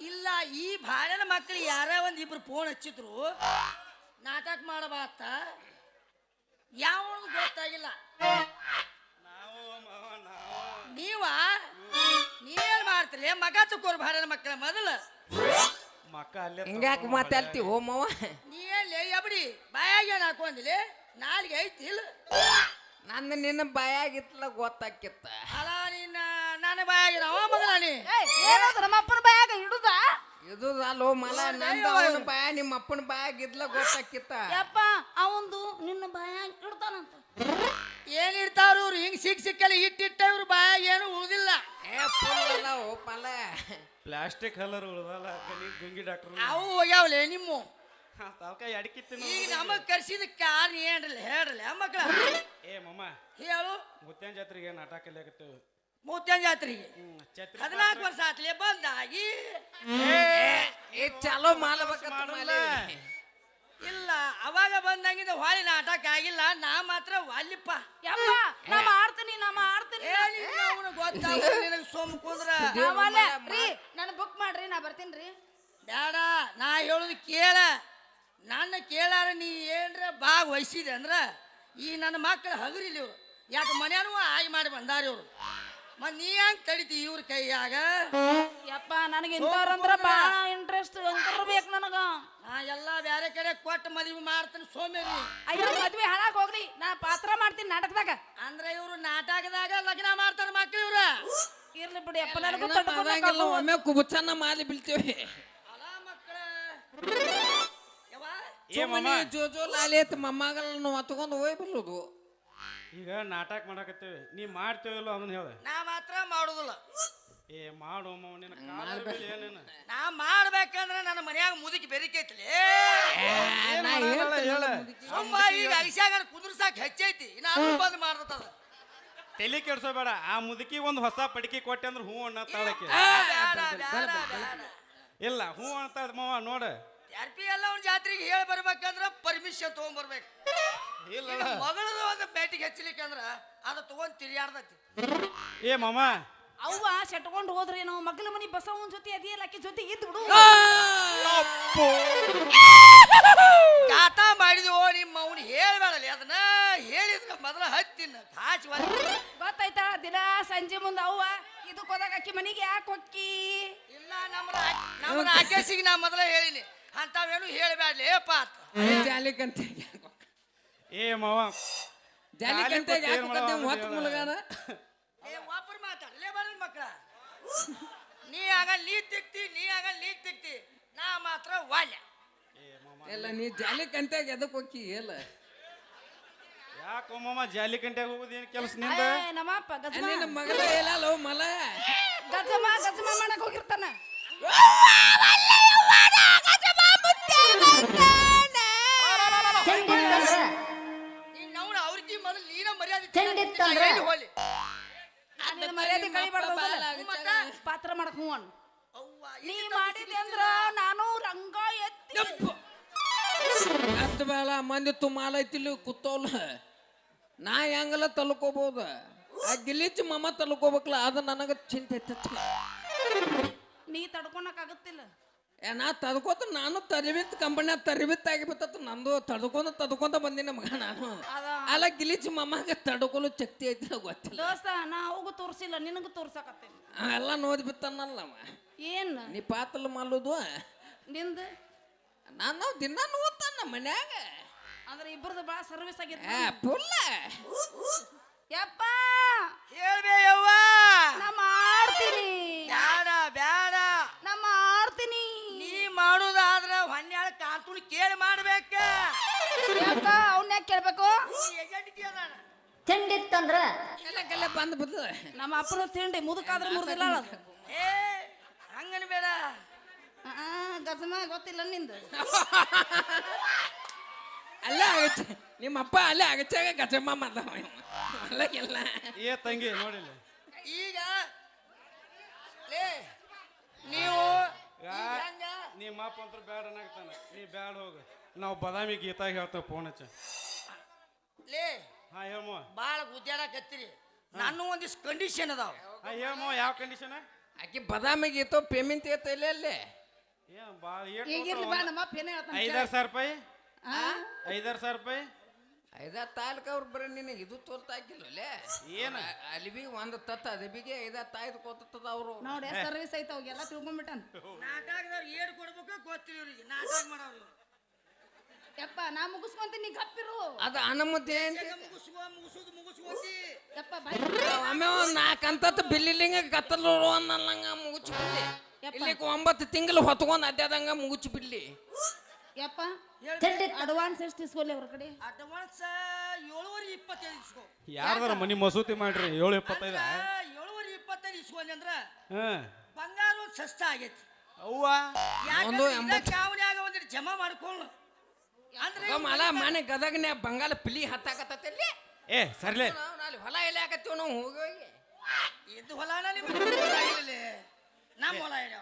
ಇಲ್ಲ ಈ ಬಾಳನ ಮಕ್ಕಳು ಯಾರ ಒಂದಿಬ್ರು ಫೋನ್ ಹಚ್ಚಿದ್ರು ನಾಟಕ ಮಾಡಬಾತ ಯಾವ ಗೊತ್ತಾಗಿಲ್ಲ. ನೀವೇನ್ ಮಾಡ್ತೀರಿ ಮಗ ತಕೋರ್ ಬಾಳನ ಮಕ್ಕಳ ಮೊದಲು ಮಕ್ಕ ಅಲ್ಲೇ ಹಿಂಗ್ಯಾಕೆ ಮಾತಾಡ್ತಿ ಓ ಮಾವ ನೀ ಎಲ್ಲಿ ಎಬಡಿ ಬಾಯಾಗ ಏನ್ ಹಾಕೊಂಡಿಲ್ಲ ನಾಲ್ಗೆ ಐತಿ ಇಲ್ಲ ನಂದು ನಿನ್ನ ಬಾಯಾಗಿತ್ತಲ್ಲ ಗೊತ್ತಾಕಿತ್ತ ಅಲ್ಲ ನಿನ್ನ ನನ್ನ ಬಾಯಾಗ ಅವ ಮಗನ ನೀ ಏನದು ನಮ್ಮ ಅಪ್ಪನ ಬಾಯಾಗ ಇಡುದ? ಇದು ಅಲ್ಲೋ ಮಲ ನಂದು ಅವನ ಬಾಯ ನಿಮ್ಮ ಅಪ್ಪನ ಬಾಯಾಗಿದ್ಲ ಗೊತ್ತಾಕಿತ್ತ. ಯಪ್ಪ ಅವಂದು ನಿನ್ನ ಬಾಯಾಗ ಇಡ್ತಾನಂತ. ಏನ್ ಇಡ್ತಾವ್ರು ಇವ್ರು ಹಿಂಗ್ ಸಿಕ್ಕಲ್ಲ ಇಟ್ಟಿಟ್ಟ ಇವ್ರ ಬಾಯಾಗ ಏನು ಉಳಿದಿಲ್ಲ. ಫುಲ್ ಓ ಮಲ ಪ್ಲಾಸ್ಟಿಕ್ ಕಲರ್ ಉಳ್ದಲ್ಲ ಗುಂಗಿ ಡಾಕ್ಟರ್ ಅವು ಹೋಗ್ಯಾವಲೆ ನಿಮ್ಮ ತಾವಕಾಯಿ ಅಡಕಿತ್ತು ಈಗ ನಮಗ್ ಕರ್ಸಿದ ಕಾರಣ ಏನ್ರಲ್ಲ ಹೇಳ್ರಲ್ಲ ಮಕ್ಕಳ ಏ ಮಮ್ಮ ಹೇಳು. ಮುತ್ತೇನ್ ಜಾತ್ರೆಗೆ ನಾಟಕ ಕಲಿಯಾಕತ್ತು ಮೂತ್ಯನ್ ಜಾತ್ರೆಗೆ ಛತ್ರಿ 14 ವರ್ಷ ಆತ್ಲೆ ಬಂದಾಗಿ ಏ ಚಲೋ ಮಾಡ್ಬೇಕಂತ ಇಲ್ಲ ಅವಾಗ ಬಂದಂಗಿಂದ ಹೊಳಿ ನಾಟಕ ಆಗಿಲ್ಲ ನಾ ಮಾತ್ರ ವಾಲಿಪ್ಪ ಯಪ್ಪ ನಾ ಮಾಡ್ತೀನಿ ಅವನು ಗೊತ್ತಾಗ ನಿನಗೆ ಸೋಮ್ ಕುಂದ್ರ ರೀ ನನ್ನ ಬುಕ್ ಮಾಡ್ರಿ ನಾ ಬರ್ತೀನಿ. ಬೇಡ ನಾ ಹೇಳುದು ಕೇಳ ನನ್ನ ಕೇಳಾರ ನೀ ಏನ್ರ ಭಾಗವಹಿಸಿದೆ ಅಂದ್ರ ಈ ನನ್ನ ಮಕ್ಕಳು ಹಗರಿಲ್ಲ ಇವ್ರು ಯಾಕೆ ಮನೆಯೂ ಆಗಿ ಮಾಡಿ ಬಂದಾರ ಇವ್ರು ಮತ್ ನೀ ಹೆಂಗ್ ತಡಿತಿ ಇವ್ರ ಕೈಯಾಗ ಯಪ್ಪ ನನಗೆ ಇಂಥವ್ರಂದ್ರ ಭಾಳ ಇಂಟ್ರೆಸ್ಟ್ ಬೇಕು ನನಗ. ನಾ ಎಲ್ಲಾ ಬ್ಯಾರೆ ಕಡೆ ಕೊಟ್ಟು ಮದುವೆ ಮಾಡ್ತೀನಿ ಸೋಮೇರಿ. ಅಯ್ಯೋ ಮದ್ವೆ ಹಾಳಾಗ್ ಹೋಗ್ರಿ ನಾ ಪಾತ್ರ ಮಾಡ್ತೀನಿ ನಾಟಕದಾಗ. ಅಂದ್ರೆ ಇವ್ರು ನಾಟಕದಾಗ ಲಗ್ನ ಮಾಡ್ತಾರ ಮಕ್ಳು ಇವ್ರ ಇರ್ಲಿ ಬಿಡಿ ಅಪ್ಪ ನನಗೂ ಒಮ್ಮೆ ಕುಬುಚನ್ನ ಮಾಲಿ ಬೀಳ್ತೇವೆ ಅಲ ಮಕ್ಕಳ ಏ ಮಮ್ಮ ಜೋಜೋ ಲಾಲೇತ್ ಮೊಮ್ಮಗಳನ್ನ ಹೊತ್ಕೊಂಡು ಹೋಯ್ ಬಲ್ಲೋದು. ಈಗ ನಾಟಕ ಮಾಡಕತ್ತೇವೆ ನೀ ಮಾಡ್ತೇವಿಲ್ಲ ಅದನ್ನ ಹೇಳ ನಾ ಮಾತ್ರ ಮಾಡುದಿಲ್ಲ. ಏ ಮಾಡು ನಿನ್ನ ಕಾಲ ಬೆಲೆ ಏನೇನು ನಾ ಮಾಡ್ಬೇಕಂದ್ರ ನನ್ನ ಮನ್ಯಾಗ ಮುದುಕಿ ಬೆರಿಕೈತ್ಲಿ ಹೇಳ ಸುಮ್ಮ ಈಗ ಐಸಾಗ ಕುದುರ್ಸಾಕ್ ಹೆಚ್ಚೈತಿ ಇನ್ನ ಅದು ಬಂದ್ ಮಾಡ್ತದ. ತಲೆ ಕೆಡ್ಸೋಬೇಡ ಆ ಮುದುಕಿ ಒಂದು ಹೊಸ ಪಡಿಕೆ ಕೊಟ್ಟೆ ಅಂದ್ರೆ ಹೂ ಅಣ್ಣ ತಾಳಕ್ಕೆ ಇಲ್ಲ ಹೂ ಅಂತ ಮಾವ ನೋಡ RP ಎಲ್ಲ ಅವ್ನ ಜಾತ್ರೆಗೆ ಹೇಳಿ ಬರ್ಬೇಕಂದ್ರ ಪರ್ಮಿಷನ್ ತಗೊಂಡ್ಬರ್ಬೇಕು. ಇಲ್ಲ ಮಗಳದ ಒಂದು ಬ್ಯಾಟಿಗೆ ಹಚ್ಚಲಿಕ್ಕೆ ಅಂದ್ರ ಅದು ತಗೊಂಡ್ ತಿರ್ಯಾಡ್ದತಿ. ಏ ಮಾಮ ಅವ್ವ ಸೆಟ್ಕೊಂಡು ಹೋದ್ರಿ ನಾವು ಮಗ್ಲ ಮನಿ ಬಸವನ್ ಜೊತೆ ಅದಿಯಲ್ಲ ಆಕಿ ಜೊತೆ ಇದ್ದು ಬಿಡು. ಗಾತ ಮಾಡಿದ್ವೋ ನಿಮ್ಮ ಅವ್ನು ಹೇಳ್ಬೇಡಲಿ ಅದನ್ನ ಹೇಳಿದ್ರ ಮೊದಲ ಹತ್ತಿನ ಕಾಚಿ ಗೊತ್ತಾಯ್ತಾ ದಿನ ಸಂಜೆ ಮುಂದೆ ಅವ್ವ ಇದಕ್ಕೆ ಹೋದಾಗ ಅಕ್ಕಿ ಮನಿಗೆ ಯಾಕೆ ಹೊಕ್ಕಿ ಇಲ್ಲ ನಮ್ಮ ರಾಕೇಶಿಗೆ ನಾ ಮೊದಲ ಹೇಳಿನಿ ಅಂತಾವೇನು ಹೇಳ್ಬೇಡ್ಲಿ ಏಪ ಜಾಲಿಕಂತ ಏ ಮಾವ ಜಾಲಿಕಂತ ಹೊತ್ತು ಮುಳುಗಾನ ಒಬ್ಬರು ಮಾತಾಡಲೇ ಬರಲ್ ಮಕ್ಕಳ ನೀ ಆಗ ನೀ ತಿಕ್ತಿ ನಾ ಮಾತ್ರ ವಾಲ್ಯ ಎಲ್ಲ ನೀ ಜಾಲಿಕಂತ ಎದಕ್ ಹೋಗಿ ಎಲ್ಲ ಯಾಕೋ ಮಾಮ ಜಾಲಿ ಕಂಟ್ಯಾಗ ಹೋಗೋದು ಏನು ಕೆಲಸ ನಿಂದ ನಮ್ಮಪ್ಪ ಗಜಮ ನಿನ್ನ ಮಗಳ ಹೇಳಲ್ಲ ಮಲ ಗಜಮ ಮಾಡಕ್ ಹೋಗಿರ್ತಾನ. ನಾವು ಅವ್ರಿಗೆ ಮೊದಲು ನೀನ ಮರ್ಯಾದೆ ಚಂಡಿತ್ತಂದ್ರ? ಹೋಲಿ ನಿನ್ನ ಮರ್ಯಾದೆ ಕಳಿಬಾರ್ದು ಪಾತ್ರ ಮಾಡಕ್ ಹೂ ಅಣ್ಣ. ನೀ ಮಾಡಿದೆ ಅಂದ್ರ ನಾನು ರಂಗ ಎತ್ತಿ ಹತ್ತು ಬೇಳ ಮಂದಿ ತುಮಾಲ ಐತಿಲ್ಲ ಕೂತೋಲ್ಲ ನಾ ಹೆಂಗಲ್ಲ ತಲ್ಕೋಬಹುದು ಆ ಗಿಲಿಚ್ ಮಮ್ಮ ತಲ್ಕೋಬೇಕಲ್ಲ ಅದು ನನಗ ಚಿಂತೆ ಐತತಿ. ನೀ ತಡ್ಕೊಳಕ್ ಆಗತ್ತಿಲ್ಲ. ನಾ ತಡ್ಕೋತ ನಾನು ತರಬೇತ್ ಕಂಪನಿಯಾಗ ತರಬೇತ್ ಆಗಿಬಿತ್ತ ನಂದು ತಡ್ಕೊಂತ ಬಂದಿನ ಮಗ ನಾನು ಅಲ್ಲ ಗಿಲಿಚ್ ಮಮ್ಮಗೆ ತಡ್ಕೊಲು ಶಕ್ತಿ ಐತಿ ಗೊತ್ತಿಲ್ಲ ದೋಸ್ತ ನಾ ಹೋಗು ತೋರ್ಸಿಲ್ಲ ನಿನಗೂ ತೋರ್ಸಕತ್ತೇನೆ ಎಲ್ಲ ನೋದ್ ಬಿತ್ತನಲ್ಲವ ಏನ್ ನೀ ಪಾತಲ್ ಮಾಲುದು ನಿಂದ ನಾನು ದಿನ ನೋಡ್ತಾನ ಮನ್ಯಾಗ ಅಂದ್ರೆ ಇಬ್ಬರದು ಬಾಳ ಸರ್ವಿಸ್ ಆಗಿತ್ತು. ಫುಲ್ಲ ಯಪ್ಪ ಹೇಳ್ಬೇ ಯವ್ವ ನಾ ಮಾಡ್ತೀನಿ ಬ್ಯಾಡ ನಾ ಮಾಡ್ತೀನಿ. ನೀ ಮಾಡುದಾದ್ರ ಹೊನ್ಯಾಳ ಕಾಂತುಣ್ ಕೇಳಿ ಮಾಡ್ಬೇಕ ಯಾಕ ಅವ್ನ ಯಾಕೆ ಕೇಳ್ಬೇಕು ಏಜೆಂಟ್ ಅದಾನ ತಿಂಡಿತ್ತಂದ್ರ ಎಲ್ಲಕ್ಕೆಲ್ಲ ಬಂದು ಬಿದ್ದು ನಮ್ಮ ಅಪ್ಪನ ತಿಂಡಿ ಮುದುಕಾದ್ರೆ ಮುರಿದಿಲ್ಲ ಅದು ಏ ಹಂಗನ ಬೇಡ ಗಜಮ ಗೊತ್ತಿಲ್ಲ ನಿಂದು ಅಲ್ಲೇ ಆಗಚ್ಚ ನಿಮ್ಮಪ್ಪ ಅಲ್ಲೇ ಆಗಚ್ಚಾಗ ಗಜಮ್ಮ ಮಾತಾವ ಅಲ್ಲಕ್ಕೆಲ್ಲ ಏ ತಂಗಿ ನೋಡಿಲ್ಲ ಈಗ ಲೇ ನೀವು ನಿಮ್ಮ ಅಪ್ಪ ಅಂತ ಬ್ಯಾಡ ಅನ್ನಾಗ್ತಾನ ನೀ ಬ್ಯಾಡ ಹೋಗ ನಾವು ಬದಾಮಿ ಗೀತಾಗ ಹೇಳ್ತೇವೆ ಫೋನ್ ಹಚ್ಚ ಲೇ ಹಾ ಹೇಮೋ ಭಾಳ ಗುದ್ದಾಡಕತ್ತೀರಿ ನಾನು ಒಂದಿಷ್ಟು ಕಂಡೀಷನ್ ಅದಾವ ಹಾ ಹೇಮೋ ಯಾವ ಕಂಡೀಷನ್ ಆಕಿ ಬದಾಮಿಗೆ ಇತ್ತು ಪೇಮೆಂಟ್ ಇತ್ತು ಇಲ್ಲ ಅಲ್ಲೇ ಏನ್ ಭಾಳ ಈಗ ಇರ್ಲಿ ಬಾ ನಮ್ಮ ಅಪ್ಪ ಏನೇ ಹೇಳ್ತಾನೆ 5,000 ರೂಪಾಯಿ 5,000 ರೂಪಾಯಿ 5 ತಾಲೂಕು ಅವ್ರು ಬರೀ ನಿನಗೆ ಇದು ತೋರ್ತಾಕಿಲ್ಲೇ ಏನ ಅಲಿಬಿಗೆ ಒಂದು ತತ್ತ ಅಲಿಬಿಗೆ 5 ತಾಯ್ದು ಕೊತ್ತದ ಅವರು ನೋಡಿ ಸರ್ವಿಸ್ ಐತೆ ಅವಾಗೆಲ್ಲ ತಿಳ್ಕೊಂಡ್ಬಿಟ್ಟಾನ ನಾಟಕದವ್ರು ಏನ್ ಕೊಡ್ಬೇಕು ಗೊತ್ತಿಲ್ಲ ಇವ್ರಿಗೆ ನಾಟಕ ಮಾಡೋರು ಯಪ್ಪ ನಾ ಮುಗಿಸ್ಕೊಂತೀನಿ ನೀ ಗಪ್ಪಿರು ಅದು ಅನಮುದ್ದೆ ಅಂತ ಮುಗಿಸ್ಕೋತಿ ಯಪ್ಪ ಬಾಯ್ ಒಮ್ಮೆ ಒಂದು 4 ಅಂತತ್ತು ಬಿಲ್ಲಿಂಗ ಕತ್ತಲು ಅನ್ನಂಗ ಮುಗಿಸಿ ಬಿಡ್ಲಿ ಇಲ್ಲಿ 9 ತಿಂಗಳು ಹೊತ್ಕೊಂಡು ಅಡ್ಡಾದಂಗ ಮುಗಿಸಿ ಬಿಡ್ಲಿ ಯಪ್ಪ ತಿಂಡಿತ್ತ ಅಡ್ವಾನ್ಸ್ ಎಷ್ಟು ಇಸ್ಕೊಲ್ಲಿ ಅವ್ರ ಕಡೆ ಅಡ್ವಾನ್ಸ್ 7:25 ಇಸ್ಕೋ ಯಾರ್ದಾರ ಮನಿ ಮಸೂತಿ ಮಾಡ್ರಿ 7:25 7:25 ಇಸ್ಕೊಂಡಿ ಅಂದ್ರ ಹಾ ಬಂಗಾರ ಒಂದು ಸಸ್ತ ಆಗೈತಿ ಅವ್ವ ಒಂದು ಯಾಕಂದ್ರೆ ಚಾವಣಿಯಾಗ ಒಂದಿಟ್ಟು ಜಮಾ ಮಾಡ್ಕೊಂಡು ಅಂದ್ರೆ ಅಲ್ಲ ಮನೆ ಗದಗನೆ ಬಂಗಾಲ ಪಿಲಿ ಹತ್ತಾಕತ್ತಲ್ಲಿ ಏ ಸರ್ಲೆ ಅಲ್ಲಿ ಹೊಲ ಎಲೆ ಹಾಕತ್ತೀವಿ ನಾವು ಹೋಗಿ ಹೋಗಿ ಇದು ಹೊಲನ ನಿಮ್ಗೆ ನಮ್ಮ ಹೊಲ ಹೇಳಿ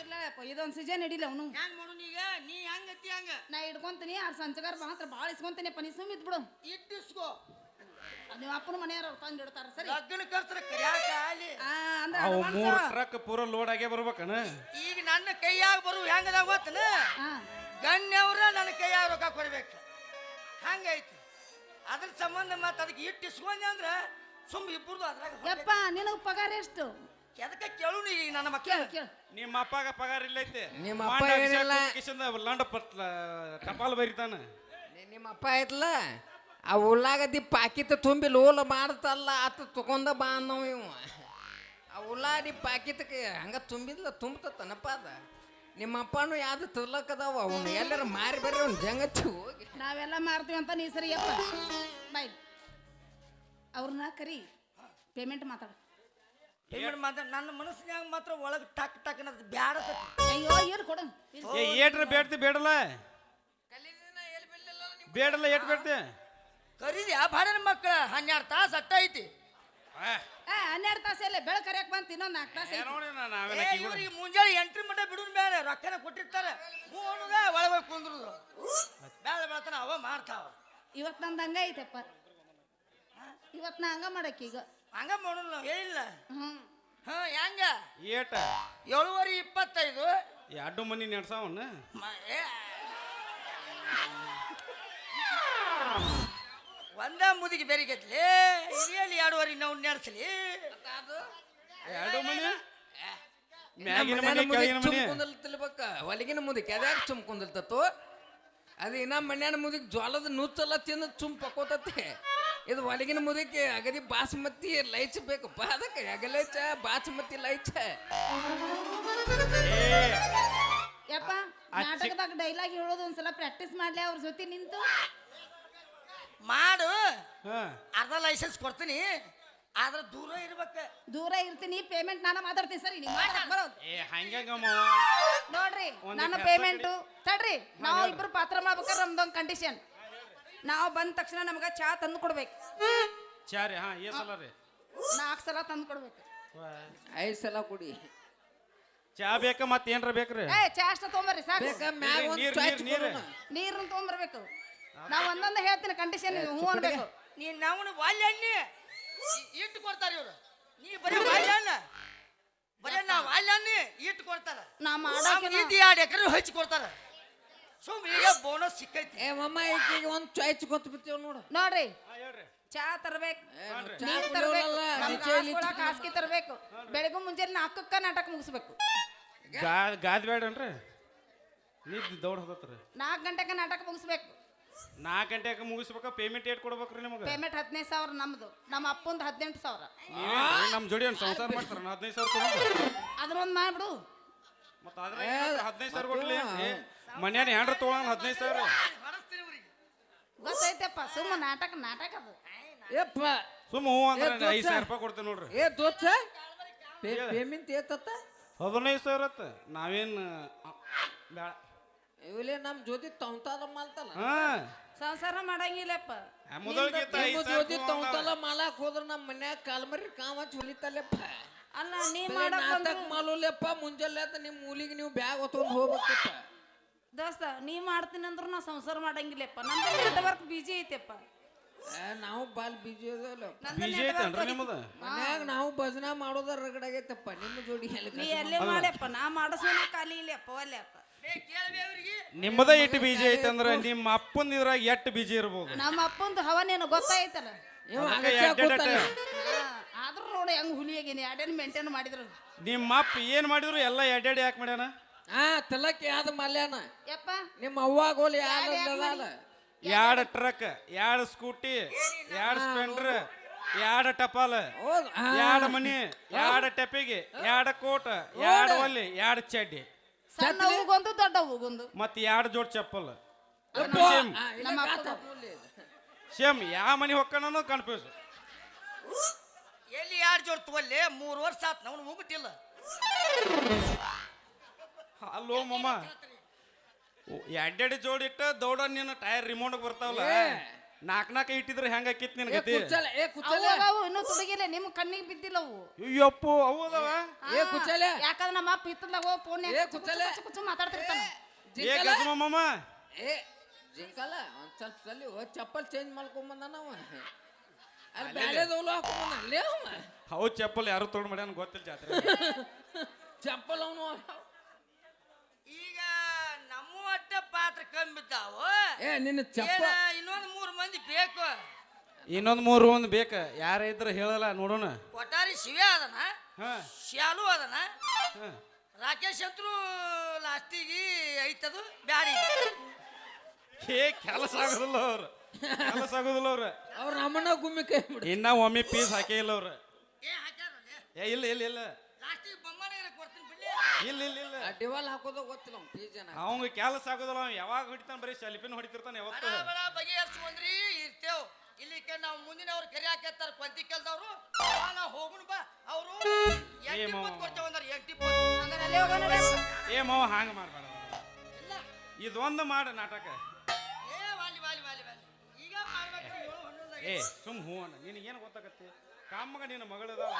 ಇರ್ಲಪ್ಪ ಇದೊಂದು ಸೀಸನ್ ಹಿಡಿಲ್ಲ ಅವನು ಹೆಂಗ್ ಮಾಡೋಣ ಈಗ ನೀ ಹೆಂಗತ್ತಿ ಹಂಗ ನಾ ಇಡ್ಕೊಂತೀನಿ ಆ ಸಂಚಗಾರ ಮಾತ್ರ ಭಾಳ ಇಸ್ಕೊಂತೀನಿ ಪನಿ ಸುಮ್ ಬಿಡು ಇಟ್ಟಿಸ್ಕೋ ನಿಮ್ಮ ಅಪ್ಪನ ಮನೆಯವ್ರು ತಂದು ಇಡ್ತಾರ ಸರಿ ಲಗ್ನ ಕರ್ತರ ಕರ್ಯಾಕ ಅಲ್ಲಿ ಅಂದ್ರೆ ಅವು advance 3 ಟ್ರಕ್ ಪೂರ ಲೋಡ್ ಆಗೇ ಬರ್ಬೇಕನ ಈಗ ನನ್ನ ಕೈಯಾಗ ಬರು ಹೆಂಗದಾಗ ಗೊತ್ತನ ಹಾ ಗಣ್ಯವ್ರ ನನ್ನ ಕೈಯಾಗ ರೊಕ್ಕ ಕೊಡ್ಬೇಕು ಹಂಗೈತಿ ಅದ್ರ ಸಂಬಂಧ ಮತ್ತೆ ಅದಕ್ಕೆ ಇಟ್ಟಿಸ್ಕೊಂಡೆ ಅಂದ್ರ ಸುಮ್ ಇಬ್ಬರದು ಅದ್ರಾಗ ಯಪ್ಪ ನಿನಗೆ ಪಗಾರ ಎಷ್ಟು ಎದಕ್ಕೆ ಕೇಳು ನೀ ನನ್ನ ಮಕ್ಕಳು ಕೇಳು ಕೇಳು ನಿಮ್ಮ ಅಪ್ಪಗ ಪಗಾರ ಇಲ್ಲೈತಿ ನಿಮ್ಮ ಅಪ್ಪ ಏನಿಲ್ಲ. ಲಂಡ ಪಟ್ಲ ಟಪಾಲ್ ಬರಿತಾನ ನಿಮ್ಮ ಅಪ್ಪ ಆಯ್ತಲ್ಲ ಆ ಉಳ್ಳಾಗಡ್ಡಿ ಪಾಕಿತ್ ತುಂಬಿ ಲೋಲ ಮಾಡ್ತಲ್ಲ ಆತ ತಗೊಂಡ ಬಾ ಅನ್ನೋ ಇವ ಆ ಉಳ್ಳಾಗಡ್ಡಿ ಪಾಕಿತ್ಗೆ ಹಂಗ ತುಂಬಿದ್ಲ ತುಂಬತನಪ್ಪ ಅದ ನಿಮ್ಮ ಅಪ್ಪನೂ ಯಾವ್ದು ತಿರ್ಲಕ್ಕದಾವ ಅವನು ಎಲ್ಲರ ಮಾರಿ ಬರ್ರಿ ಅವ್ನು ಜಂಗಚ್ಚಿ ಹೋಗಿ ನಾವೆಲ್ಲ ಮಾರ್ತೀವಿ ಅಂತ ನೀ ಸರಿ ಯಪ್ಪ ಬಾಯ್ ಅವ್ರನ್ನ ಕರಿ ಪೇಮೆಂಟ್ ಮಾತಾಡು ಪೇಮೆಂಟ್ ಮಾತ್ರ ನನ್ನ ಮನಸ್ಸಿನಾಗ ಮಾತ್ರ ಒಳಗೆ ಟಕ್ ಟಕ್ ಅನ್ನೋದು ಬ್ಯಾಡ ಅಯ್ಯೋ ಏನು ಕೊಡು ಏ ಏಟ್ರ ಬೇಡ್ತಿ ಬೇಡಲ್ಲ ಬೇಡಲ್ಲ ಏಟ್ ಬೇಡ್ತಿ ಕರೀದಿ ಆ ಭಾಡ ಮಕ್ಕಳ 12 ತಾಸು ಅಟ್ಟ ಐತಿ 12 ತಾಸು ಎಲ್ಲ ಬೆಳಗ್ಗೆ ಕರಿಯಕ್ಕೆ ಬಂತು ಇನ್ನೊಂದು 4 ತಾಸು ಐತಿ. ಇವ್ರಿಗೆ ಮುಂಜಾನೆ ಎಂಟ್ರಿ ಮಟ್ಟ ಬಿಡುದು ಬೇಡ ರೊಕ್ಕನ ಕೊಟ್ಟಿರ್ತಾರೆ ಹೋಗುದ ಒಳಗೆ ಕುಂದ್ರುದು ಬೇಡ ಬೆಳತನ ಅವ ಮಾಡ್ತಾವ ಇವತ್ತು ನಂದು ಹಂಗ ಐತಪ್ಪ ಇವತ್ತು ನಾ ಹಂಗ ಮಾಡಕ್ಕೆ ಈಗ ಹಂಗ ಮಾಡೋಣ ನಾವು ಹೇಳಿಲ್ಲ ಹ್ಞೂ ಹಾ ಹೆಂಗ ಏಟ 7:25 ಎರಡು ಮನಿ ನೆಡ್ಸಾವನ್ನ ಒಂದ ಮುದಿಗೆ ಬೆರಿಗತ್ಲಿ ಹಿರಿಯಲ್ಲಿ 2:30 ನಾವು ನಡೆಸಲಿ ಎರಡು ಮನಿ ಮ್ಯಾಗಿನ ಮನಿ ಕೆಳಗಿನ ಮನಿ ಕುಂದಲ್ತಿಲ್ಬೇಕ ಹೊಲಗಿನ ಮುದಕ್ಕೆ ಅದ್ಯಾಕ ಚುಮ್ ಕುಂದಲ್ತತ್ತು ಅದು ಇನ್ನ ಮನ್ಯಾನ ಮುದಿಗೆ ಜ್ವಾಲದ ನುಚ್ಚೆಲ್ಲ ತಿಂದು ಚುಮ್ ಪಕ್ಕೋತತ್ತೆ ಇದು ಹೊಲಗಿನ ಮುದಕ್ಕೆ ಅಗದಿ ಬಾಸುಮತಿ ಲೈಚ್ ಬೇಕಪ್ಪ ಅದಕ್ಕೆ ಅಗಲೇಚ ಬಾಸುಮತಿ ಲೈಚ ಯಪ್ಪ ನಾಟಕದಾಗ ಡೈಲಾಗ್ ಹೇಳೋದು ಒಂದ್ಸಲ ಪ್ರಾಕ್ಟೀಸ್ ಮಾಡ್ಲಿ ಅವ್ರ ಜೊತೆ ನಿಂತು ಮಾಡು ಹಾ ಅರ್ಧ ಲೈಸೆನ್ಸ್ ಕೊಡ್ತೀನಿ ಆದ್ರೆ ದೂರ ಇರ್ಬೇಕ ದೂರ ಇರ್ತೀನಿ ಪೇಮೆಂಟ್ ನಾನು ಮಾತಾಡ್ತೀನಿ ಸರಿ ನೀವು ಬರೋದು ಏ ಹಂಗಮ್ಮ ನೋಡ್ರಿ ಒಂದ್ ನನ್ನ ಕೆಲ್ಸ ಪೇಮೆಂಟು ತಡ್ರಿ ನಾವು ಇಬ್ರು ಪಾತ್ರ ಮಾಡ್ಬೇಕಾದ್ರೆ ನಮ್ದೊಂದು ಕಂಡೀಷನ್ ನಾವು ಬಂದ ತಕ್ಷಣ ನಮ್ಗೆ ಚಾ ತಂದು ಕೊಡ್ಬೇಕು ಚಾರಿ ಹಾ ಏ ಸಲ ರೀ 4 ಸಲ ತಂದು ಕೊಡ್ಬೇಕು 5 ಸಲ ಕುಡಿ ಚಾ ಬೇಕ ಮತ್ತೆ ಏನ್ರ ಬೇಕ್ರಿ ಏ ಚಾ ಅಷ್ಟ ತೊಗೊಂಬರ್ರಿ ಸಾಕು ಬೇಕ ಮ್ಯಾಗ ಒಂದು ನೀರ್, ಚಾಚ್ ನೀರ್, ಕೊಡೋಣ. ನೀರನ್ನ ತೊಗೊಂಬರ್ಬೇಕು ನಾವು ಒಂದೊಂದು ಹೇಳ್ತೀನಿ ಕಂಡೀಷನ್ ಹ್ಞೂ ಅನ್ಬೇಕು ನೀನ್ ನಾವು ವಾಲ್ಯ ಅನ್ನಿ ಇಟ್ಟು ಕೊಡ್ತಾರ ಇವ್ರು ನೀ ಬರೀ ವಾಲ್ಯ ಅನ್ನ ಬರೀ ನಾ ವಾಲ್ಯ ಅನ್ನಿ ಇಟ್ಟು ಕೊಡ್ತಾರ ನಾ ನಮ್ಮ ಮಾಡೋಕೆ ನೀತಿ 2 ಎಕರೆ ಹಚ್ಚಿ ಕೊಡ್ತಾರ ಸುಮ್ ಈಗ ಬೋನಸ್ ಸಿಕ್ಕೈತಿ ಏ ಮಮ್ಮ ಈಗೀಗ ಒಂದು ಚಾಯ್ಚ್ ಕೊತ್ತು ಬಿಡ್ತೀವಿ ನೋಡು ನೋಡ್ರಿ ಹಾ ಹೇಳ್ರಿ ಚಾ ತರ್ಬೇಕು ಚಾ ನೀರ್ ತರ್ಬೇಕು ಕುಡಿಯೋಲ್ಲ, ನಮ್ಗೆ ನಿಚೆ ಇಲ್ಲಿ ಹಾಸ್ಕೊಳಕ್ ಹಾಸಿಗೆ ತರ್ಬೇಕು ಬೆಳಗ್ಗೆ ಮುಂಜಾನೆ 4ಕ್ಕ ನಾಟಕ ಮುಗಿಸ್ಬೇಕು ಗಾದ್ ಬೇಡನ್ರಿ ನಿದ್ದೆ ದೌಡ್ ಹೋಗತ್ರಿ 4 ಗಂಟೆಗೆ ನಾಟಕ ಮುಗಿಸ್ಬೇಕು 4 ಗಂಟೆಗೆ ಮುಗಿಸ್ಬೇಕ ಪೇಮೆಂಟ್ ಏಟ್ ಕೊಡ್ಬೇಕ್ರಿ ನಿಮಗೆ ಪೇಮೆಂಟ್ 15,000 ನಮ್ದು ನಮ್ಮ ಅಪ್ಪಂದು 18,000 ನಮ್ಮ ಜೋಡಿ ಒಂದು ಸಂಸಾರ ಮಾಡ್ತಾರ 15,000 ತಗೊಂಡು ಅದನ್ನೊಂದು ಮಾಡ್ಬಿಡು ಮತ್ತೆ ಅದ್ರ 15,000 ಕೊಡ್ಲಿ ಮನ್ಯಾನ ಹೆಂಡ್ರ ತೊಗೊಳಂಗ 15,000 ಹೊರಸ್ತೀನಿ ಇವ್ರಿಗೆ ಇಲ್ಲಪ್ಪ ಸುಮ್ಮ ನಾಟಕ ನಾಟಕ ಅದು ಏಪ್ಪ ಸುಮ್ಮ ಹ್ಞೂ ಅಂದ್ರೆ ಏ, ದೋಸ್ತ. 5,000 ರೂಪಾಯಿ ಕೊಡ್ತೇನೆ ನೋಡ್ರಿ ಏ ದೋಸ್ತ ಪೇಮೆಂಟ್ ಏತತ್ತ 15,000 ಅತ್ತ ನಾವೇನು ಬೇಡ ಇವಲೇ ನಮ್ಮ ಜೋತಿ ತೌತಾಲ ಮಾಲ್ತಲ್ಲ ಹಾ ಸಂಸಾರ ಮಾಡಂಗಿಲ್ಲಪ್ಪ ಮೊದಲಿಗಿಂತ ನಿಮ್ಮ 5,000 ಜೋತಿ ತೌತಾಲ ಮಾಲಾಕ್ ಹೋದ್ರ ನಮ್ಮ ಮನ್ಯಾಗ ಕಾಲ್ಮರಿ ಕಾಮ ಚೊಲಿತಲ್ಲಪ್ಪ ಅಲ್ಲ ನೀ ನಾಟಕ ಮಾಡಕ್ ಮಾಡಲಪ್ಪ ಮುಂಜಾನೆ ಆತ ನಿಮ್ಮ ಮೂಲಿಗೆ ನೀವು ಬ್ಯಾಗ್ ಹೊತ್ಕೊಂಡು ಹೋಗ್ಬೇಕಪ್ಪ ದೋಸ್ತ ನೀ ಮಾಡ್ತೀನಿ ಅಂದ್ರ ನಾ ಸಂಸಾರ ಮಾಡಂಗಿಲ್ಲಪ್ಪ ನಂದು ನೆಟ್ವರ್ಕ್ ಬಿಜಿ ಐತೆಪ್ಪ ನಾವು ಬಾಲ್ ಬಿಜಿ ಅದಲ್ಲ ನಂದು ಬೀಜ network ಐತೇನ್ರಿ ನಿಮ್ಮದು ಮನ್ಯಾಗ ನಾವು ಭಜನಾ ಮಾಡೋದ ರಗಡಾಗೈತಪ್ಪ ನಿಮ್ಮ ಜೋಡಿ ನೀ ಎಲ್ಲೇ ಮಾಡ್ಯಪ್ಪ ನಾ ಮಾಡಿಸೋಣ ಖಾಲಿ ಇಲ್ಲಪ್ಪ ಒಲ್ಲೆಪ್ಪ ನಿಮ್ಮದ ಇಟ್ಟು ಬೀಜ ಐತೆ ಅಂದ್ರೆ ನಿಮ್ಮ ಅಪ್ಪಂದ ಇದ್ರಾಗ ಎಷ್ಟು ಬೀಜ ಇರ್ಬೋದು ನಮ್ಮ ಅಪ್ಪಂದು ಹವ ನೀನು ಗೊತ್ತಾಯ್ತಲ್ಲ ಆದ್ರೂ ನೋಡಿ ಹೆಂಗ್ ಹುಲಿಯಾಗೇನಿ ಅಡೇನ್ ಮೇಂಟೈನ್ ಮಾಡಿದ್ರು ನಿಮ್ಮ ಅಪ್ಪ ಏನ್ ಮಾಡಿದ್ರು ಎಲ್ಲ ಎಡ್ಯಾಡಿ ಯಾಕೆ ಮಾಡ್ಯಾನ ಹಾ ತಲಕ್ಕೆ ಯಾವ್ದ ಮಲ್ಯಾನ ಯಪ್ಪ ನಿಮ್ಮ ಅವ್ವಾಗೋಲಿ ಯಾವ್ದಲ್ಲ 2 ಟ್ರಕ್ 2 ಸ್ಕೂಟಿ 2 ಸ್ಪೆಂಡರ್ 2 ಟಪಾಲ್ ಹೌದು 2 ಮನಿ 2 ಟೆಪಿಗೆ 2 ಕೋಟ 2 ಒಲ್ಲಿ 2 ಚಡ್ಡಿ ಸಣ್ಣ ಹೂಗೊಂದು ದೊಡ್ಡ ಹೂಗೊಂದು ಮತ್ 2 ಜೋಡ್ ಚಪ್ಪಲ್ ನಮ್ಮ ಅಪ್ಪ ಸೇಮ್ ಯಾವ ಮನಿ ಹೊಕ್ಕನೋ ಕನ್ಫ್ಯೂಸ್ ಎಲ್ಲಿ 2 ಜೋಡ್ ತಗೊಳ್ಳಿ 3 ವರ್ಷ ಆತ್ ನಾವು ಮುಗಿಟ್ಟಿಲ್ಲ ಅಲ್ಲೋ ಮಮ್ಮ 2 ಜೋಡಿ ಇಟ್ಟ ದೌಡ ನೀನು ಟೈರ್ ರಿಮೋಟ್ ಬರ್ತಾವಲ್ಲ 4 ಇಟ್ಟಿದ್ರೆ ಹೆಂಗ ಆಕಿತ್ ನಿನ್ ಗತಿ ಕುಚ್ಚಲ ಏ ಕುಚ್ಚಲ ಅವು ಇನ್ನೂ ತುಡುಗಿಲ್ಲ ನಿಮ್ ಕಣ್ಣಿಗೆ ಬಿದ್ದಿಲ್ಲ ಅವು ಅಯ್ಯಪ್ಪು ಹೌದವ ಏ ಕುಚ್ಚಲ ಯಾಕಂದ್ರೆ ನಮ್ಮ ಅಪ್ಪ ಇತ್ತದಾಗ ಹೋಗಿ ಫೋನ್ ಏ ಕುಚ್ಚಲೆ. ಕುಚ್ಚ ಮಾತಾಡ್ತಿರ್ತಾನ ಏ ಗಸಮಮ್ಮ ಏ ಜಿಂಕಲ ಒಂದ್ ಸ್ವಲ್ಪ ಸಲಿ ಚಪ್ಪಲ್ ಚೇಂಜ್ ಮಾಡ್ಕೊಂಬಂದ ನಾವು ಅಲ್ಲಿ ಬ್ಯಾಲೆದವಲು ಹಾಕೊಂಬಂದ ಅಲ್ಲೇ ಅವ ಹೌ ಚಪ್ಪಲ್ ಯಾರು ತೊಗೊಂಡ್ ಮಾಡ್ಯಾನ ಗೊತ್ತಿಲ್ಲ ಜಾತ್ರೆ ಚಪ್ಪಲ್ ಅವನು ಈಗ ನಮ್ಮ ಅಟ್ಟ ಪಾತ್ರ ಕಮ್ಮಿ ಬಿದ್ದಾವು ಏ ನಿನ್ನ ಚಪ್ಪಲ್ ಇನ್ನೊಂದು 3 ಮಂದಿ ಬೇಕು ಇನ್ನೊಂದ್ 3 ಒಂದ್ ಬೇಕ ಯಾರ ಇದ್ರ ಹೇಳಲ್ಲ ನೋಡೋಣ ಕೊಠಾರಿ ಶಿವ ಅದನ ಹಾ ಶಾಲು ಅದನ ಹಾ ರಾಕೇಶ್ ಅಂತೂ ಲಾಸ್ಟಿಗೆ ಐತದು ಬ್ಯಾಡಿ ಏ ಕೆಲಸ ಆಗೋದಿಲ್ಲ ಅವ್ರು ಕೆಲಸ ಆಗೋದಿಲ್ಲ ಅವ್ರ ಅವ್ರ ನಮ್ಮನ್ನ ಗುಮ್ಮಿ ಕೈ ಬಿಡ ಇನ್ನ ಒಮ್ಮೆ ಪೀಸ್ ಹಾಕೇ ಇಲ್ಲ ಅವ್ರ ಏ ಹಾಕ್ಯಾರಲ್ಲ ಏ ಇಲ್ಲ ಇಲ್ಲ ಇಲ್ಲ ಲಾಸ್ಟಿಗೆ ಬೊಮ್ಮನಿಗೆ ಕೊಡ್ತೀನಿ ಬಿಡ್ಲಿ ಇಲ್ಲ ಇಲ್ಲ ಇಲ್ಲ ಡಿವಾಲ್ ಹಾಕೋದು ಗೊತ್ತಿಲ್ಲ ಅವ್ನು ಪೀಸ್ ಜನ ಅವಂಗ ಕೆಲಸ ಆಗೋದಿಲ್ಲ ಅವ ಯಾವಾಗ ಹೊಡಿತಾನ ಬರೀ ಸೆಲ್ಫಿನ ಹೊಡಿತಿರ್ತಾನೆ ಯಾವತ್ತು ಬಡ ಬಡ ಬಗೆಹರಿಸ್ಕೊಂಡ್ರಿ ಇರ್ತೇವ್ ಇಲ್ಲಿಕ್ಕೆ ನಾವು ಮುಂದಿನವ್ರು ಕರಿ ಹಾಕತ್ತಾರ ಕೊಂತಿ ಕೆಲ್ದವ್ರು ನಾವು ಹೋಗುಣ ಬಾ ಅವರು ಏ ಮಾವ. ಕೊಡ್ತೇವೆ ಅಂದ್ರೆ 80 ಹಂಗಾರೆ ಅಲ್ಲೇ ಹೋಗೋಣ ನಡ್ರಿ. ಏ ಮಾವ ಹಾಂಗ ಮಾಡ್ಬೇಡ ಇದೊಂದು ಮಾಡ ನಾಟಕ ಏ ವಾಲಿ ವಾಲಿ ವಾಲಿ ವಾಲಿ ಈಗ ಮಾಡ್ಬೇಕು 7 11 ಏ ಸುಮ್ ಹೂ ಅಣ್ಣ ನಿನಗೇನು ಗೊತ್ತಾಗತ್ತೆ ಕಾಮಗ ನಿನ್ನ ಮಗಳದಾವ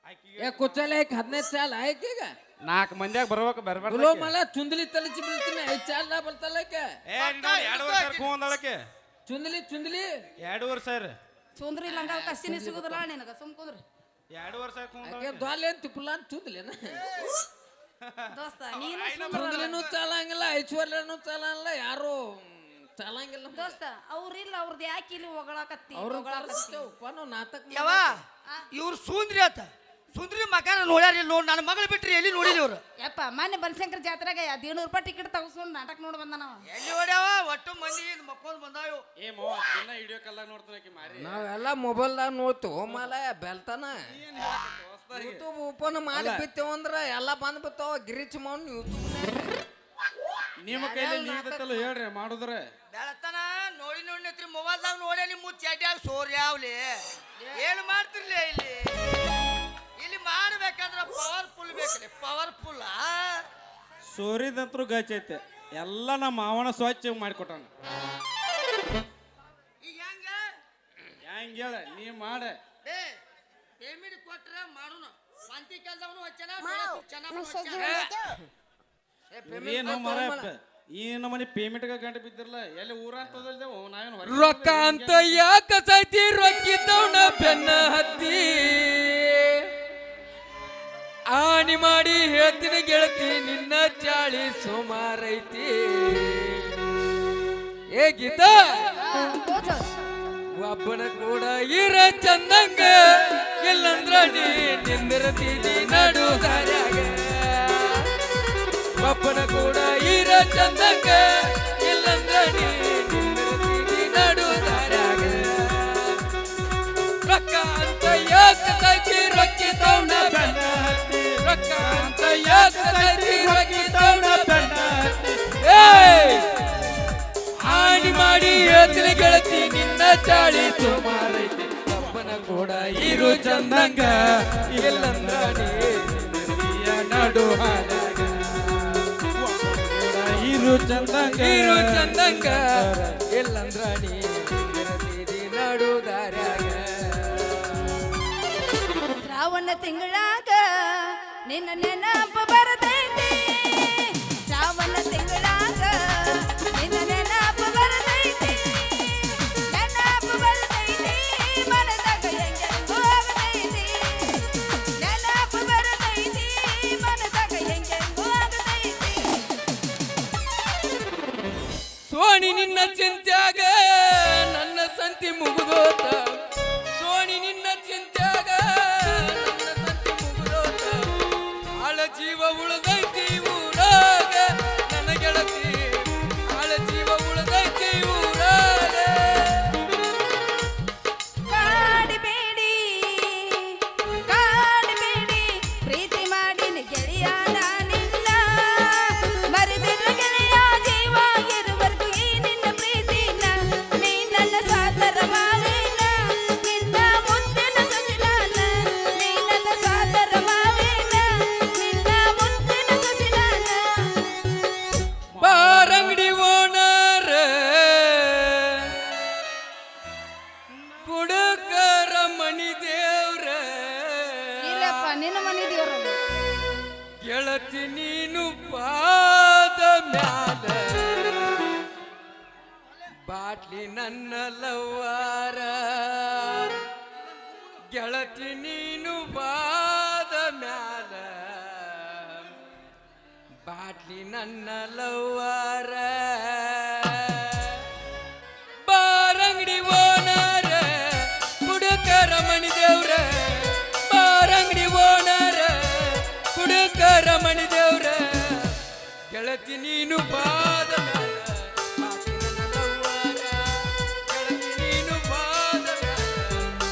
ಆಕಿಗೆ ಏ ಕುಚ್ಚಲ 15 ಸಾಲ ಆಯ್ಕೀಗ 4 ಮಂದಿಯಾಗ ಬರ್ಬೇಕು ಬರ್ಬಾರ್ದು ಗುಲೋ ಮಲ ಚುಂದಲಿ ತಲಿಚಿ ಬೀಳ್ತೀನಿ 5 ಸಾಲ ಬರ್ತಲ್ಲಕ್ಕೆ ಏ 2 ವರ್ಷ ಹೋಂದಳಕ್ಕೆ ಚುಂದಲಿ 2 ವರ್ಷ ಚುಂದ್ರಿ ಲಂಗ ಕಸಿನಿ ಸಿಗುದಿಲ್ಲ ನಿನಗ ಸುಮ್ ಕುಂದ್ರಿ 2 ವರ್ಷ ಆಕೆ ದ್ವಾಲೆ ಅಂತ ತಿಪ್ಪಲಾನ್ ಚುಂದಲಿನ ದೋಸ್ತ ನೀನು ಚುಂದಲಿನೂ ಚಾಲಂಗಿಲ್ಲ ಐಶ್ವರ್ಯನೂ ಚಾಲಂಗಿಲ್ಲ ಯಾರು ಚಾಲಂಗಿಲ್ಲ ದೋಸ್ತ ಅವ್ರಿಲ್ಲ ಅವ್ರದ್ದು ಯಾಕೆ ಇಲ್ಲಿ ಹೊಗಳಾಕತ್ತಿ ಅವ್ರು ಹೊಗಳಾಕತ್ತಿ ನಾವು ನಾಟಕ ಯಾವ ಇವ್ರು ಸುಂದ್ರಿ ಆತ ಸುಂದ್ರಿ ಮಕಾನ ನೋಡ್ಯಾರ ಇಲ್ಲಿ ನೋಡಿ ನನ್ನ ಮಗಳು ಬಿಟ್ರಿ ಎಲ್ಲಿ ನೋಡಿಲ್ಲ ಇವ್ರು ಯಪ್ಪ ಮೊನ್ನೆ ಬನಶಂಕರ ಜಾತ್ರೆಗ 100 ರೂಪಾಯಿ ಟಿಕೆಟ್ ತಗಸ್ಕೊಂಡು ನಾಟಕ ನೋಡಿ ಬಂದ ನಾವು ಎಲ್ಲಿ ಹೊಡ್ಯಾವ ಒಟ್ಟು ಮಂದಿ ಮಕ್ಕೊಂಡು ಬಂದಾವು ಏ ಮಾವ ಇನ್ನ ವಿಡಿಯೋ ಕಲ್ಲಾಗ ನೋಡ್ತಾನೆ ಆಕಿ ಮಾರಿ ನಾವೆಲ್ಲ ಮೊಬೈಲ್ದಾಗ ನೋಡ್ತೀವಿ ಮಾಲ ಬೆಲ್ತಾನ ಏನ್ ಹೇಳಕತ್ತಿ ಹೊಸ್ದಾಗಿ? ಯೂಟ್ಯೂಬ್ ಓಪನ್ ಮಾಡಿ ಬಿತ್ತೇವ ಅಂದ್ರ ಎಲ್ಲ ಬಂದ್ ಬಿತ್ತಾವ ಗಿರಿಚ್ ಮೌನ್ ಯೂಟ್ಯೂಬ್ ನಿಮ್ಮ ಕೈಲಿ ನೀಗತ್ತಲ್ಲ ಹೇಳ್ರಿ ಮಾಡುದ್ರ ಬೆಳತನ ನೋಡಿ ನೋಡಿ ಮೊಬೈಲ್ದಾಗ ನೋಡ್ಯ ನಿಮ್ಮ ಚಡ್ಯಾಗ ಸೋರ್ಯಾವ್ಲಿ ಏನು ಮಾಡ್ತಿರ್ಲಿ ಇಲ್ಲಿ ಇಲ್ಲಿ ಮಾಡ್ಬೇಕಂದ್ರ ಪವರ್ಫುಲ್ ಬೇಕ್ರಿ ಪವರ್ಫುಲ್ ಸೋರಿದಂತ್ರು ಗಚ್ಚೈತೆ ಎಲ್ಲ ನಮ್ಮ ಮಾವನ ಸ್ವಚ್ಛ ಮಾಡಿಕೊಟ್ಟಾನ ಈಗ ಹೆಂಗ ಹೆಂಗ ಹೇಳ ನೀ ಮಾಡ ಏ ಪೇಮೆಂಟ್ ಕೊಟ್ರ ಮಾಡೋಣ ಶಾಂತಿ ಕೆಲ್ದವನು ಚೆನ್ನಾಗಿ ಏನು ಮರ ಈ ನಮ್ಮನೆ ಪೇಮೆಂಟ್ಗ ಗಂಟೆ ಬಿದ್ದಿರಲ್ಲ ಎಲ್ಲಿ ಊರ ಅಂತದಲ್ದೇವು ನಾವೇನು ಹೊರಗೆ ರೊಕ್ಕ ಅಂತ ಯಾಕ ಸೈತಿ ರೊಕ್ಕಿದ್ದವನ ಬೆನ್ನ ಹತ್ತಿ ಆಣಿ ಮಾಡಿ ಹೇಳ್ತೀನಿ ಗೆಳತಿ ನಿನ್ನ ಚಾಳಿ ಸುಮಾರೈತಿ ಏ ಗೀತಾ ಒಬ್ಬನ ಕೂಡ ಇರ ಚಂದಂಗ ಇಲ್ಲಂದ್ರ ನೀ ನಿಂದಿರತೀನಿ ನಡು ದಾರ್ಯಾಗ ಒಬ್ಬನ ಕೂಡ ಇರ ಚಂದಂಗ ಇಲ್ಲಂದ್ರ ನೀ ನಿಂದಿರತೀನಿ ನಡು ದಾರ್ಯಾಗ ರೊಕ್ಕ ಅಂತ ಯಾಕ ಸೈತಿ ರೊಕ್ಕಿದ್ದವನ ಬೆನ್ನ ಹತ್ತಿ ರೊಕ್ಕ ಅಂತ ಯಾಕ ಸೈತಿ ರೊಕ್ಕಿದ್ದವನ ಬೆನ್ನ ಹತ್ತಿ ಏ ಹಾನಿ ಮಾಡಿ ಹೇಳ್ತೀನಿ ಚಾಳಿ ಸುಮಾರೈತಿ ಕಪ್ಪನ ಕೂಡ ಇರು ಚಂದಂಗ ಇಲ್ಲಂದ್ರ ನೀರಿಯ ನಡು ಹಾದಾಗ ಇರು ಚಂದಂಗ ಇಲ್ಲಂದ್ರ ನೀರಿ ನಡು ದಾರ್ಯಾಗ ಶ್ರಾವಣ ತಿಂಗಳಾಗ ನಿನ್ನ ನೆನಪ ಬರತೈತಿ ಶ್ರಾವಣ ತಿಂಗಳಾಗ ನಿನ್ನ ನೆನಪ ಬರತೈತಿ ನೆನಪ ಬರತೈತಿ ಮನದಾಗ ಹೆಂಗೆಂಗೋ ಆಗತೈತಿ ನೆನಪ ಬರತೈತಿ ಮನದಾಗ ಹೆಂಗೆಂಗೋ ಆಗತೈತಿ ಸೋಣಿ ನಿನ್ನ ಚಿಂತ್ಯಾಗ ನನ್ನ ಸಂತಿ ಮುಗಿದೋತ ಸೋಣಿ ನಿನ್ನ ಚಿಂತ್ಯಾಗ ನನ್ನ ಸಂತಿ ಮುಗಿದೋತ ಆಳ ಜೀವ ಉಳಿದೈತಿ ಊರಾಗ ನನ್ನ ಗೆಳತಿ ಆಳ ಜೀವ ಉಳಿದೈತಿ ಊರಾಗ ಕಾಡಬೇಡಿ ಪ್ರೀತಿ ಮಾಡಿನ ಗೆಳೆಯ ನಾನಿಲ್ಲ ಮರೆದಿಲ್ಲ ಗೆಳೆಯ ಜೀವ ಇರುವರೆಗೂ ಈ ನಿನ್ನ ಪ್ರೀತಿನ ನೀ ನನ್ನ ಸಾದರ ಮಾರೇನ ನಿನ್ನ ಮುತ್ತಿನ ಸಸಿಲಾನ ನೀ ನನ್ನ ಸಾದರ ಮಾರೇನ ನಿನ್ನ ಮುತ್ತಿನ ಸಸಿಲಾನ ಬಾರಂಗಡಿ ಓನರ್ ಕುಡುಕರ ಮಣಿ ದೇವ್ರ ಇಲ್ಲಪ್ಪ ನಿನ್ನ ಮನೆ ದೇವ್ರಲ್ಲ ಗೆಳತಿ ನೀನು ಪಾದ ಮ್ಯಾಲ ಬಾಟ್ಲಿ ನನ್ನ ಲವ್ವಾರ ಗೆಳತಿ ನೀನು ಪಾದ ಮ್ಯಾಲ ಬಾಟ್ಲಿ ನನ್ನ ಲವ್ವಾರ ಬಾರಂಗಡಿ ಓನರ ಕುಡುಕರ ಮಣಿ ದೇವ್ರ ಬಾರಂಗಡಿ ಓನರ ಕುಡುಕರ ಮಣಿ ದೇವ್ರ ಗೆಳತಿ ನೀನು ಪಾದ ಮ್ಯಾಲ ಬಾಟ್ಲಿ ನನ್ನ ಲವ್ವಾರ ಗೆಳತಿ ನೀನು ಪಾದ ಮ್ಯಾಲ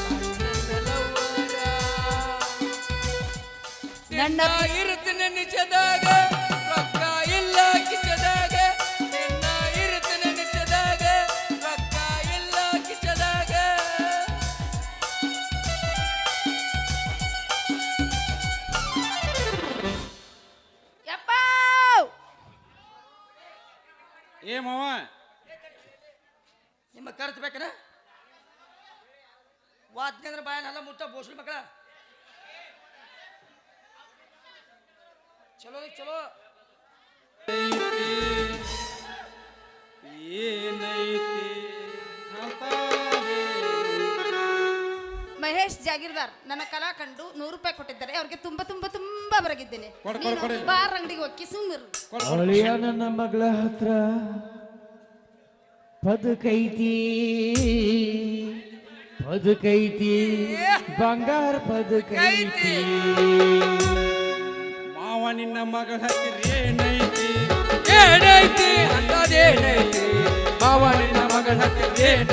ಬಾಟ್ಲಿ ನನ್ನ ಲವ್ವಾರ ನನ್ನ ಇರುತ್ತನ ನಿಜದಾಗ ರೊಕ್ಕ ಇಲ್ಲ ಕಿಚ್ಚದಾಗ ನಿನ್ನ ಇರುತ್ತನ ನಿಜದಾಗ ರೊಕ್ಕ ಇಲ್ಲ ಕಿಚ್ಚದಾಗ ಯಪ್ಪ ಏ ಮಾವ ನಿಮ್ಮ ಖರ್ಚು ಬೇಕನ ವಾದ್ಯಂದ್ರ ಬಾಯನೆಲ್ಲ ಮುಟ್ಟ ಬೋಸ್ರಿ ಮಕ್ಕಳ ಚಲೋ ಚಲೋ ಏನೈತಿ ಮಹೇಶ್ ಜಾಗೀರ್ದಾರ್ ನನ್ನ ಕಲಾ ಕಂಡು 100 ರೂಪಾಯಿ ಕೊಟ್ಟಿದ್ದಾರೆ ಅವ್ರಿಗೆ ತುಂಬಾ ಬರಗಿದ್ದೇನೆ ಬಾರ್ ಅಂಗಡಿಗೆ ಹೋಗಿ ಸುಮ್ಮಿರು ಅಳಿಯ ನನ್ನ ಮಗಳ ಹತ್ರ ಬದುಕೈತಿ ಬಂಗಾರ ಬದುಕೈತಿ ಮಾವ ನಿನ್ನ ಮಗಳ ಹತ್ತಿರ ಏನೈತಿ ಏನೈತಿ ಅಂತದೇನೈತಿ ಮಾವ ನಿನ್ನ ಮಗಳ ಹತ್ತಿರ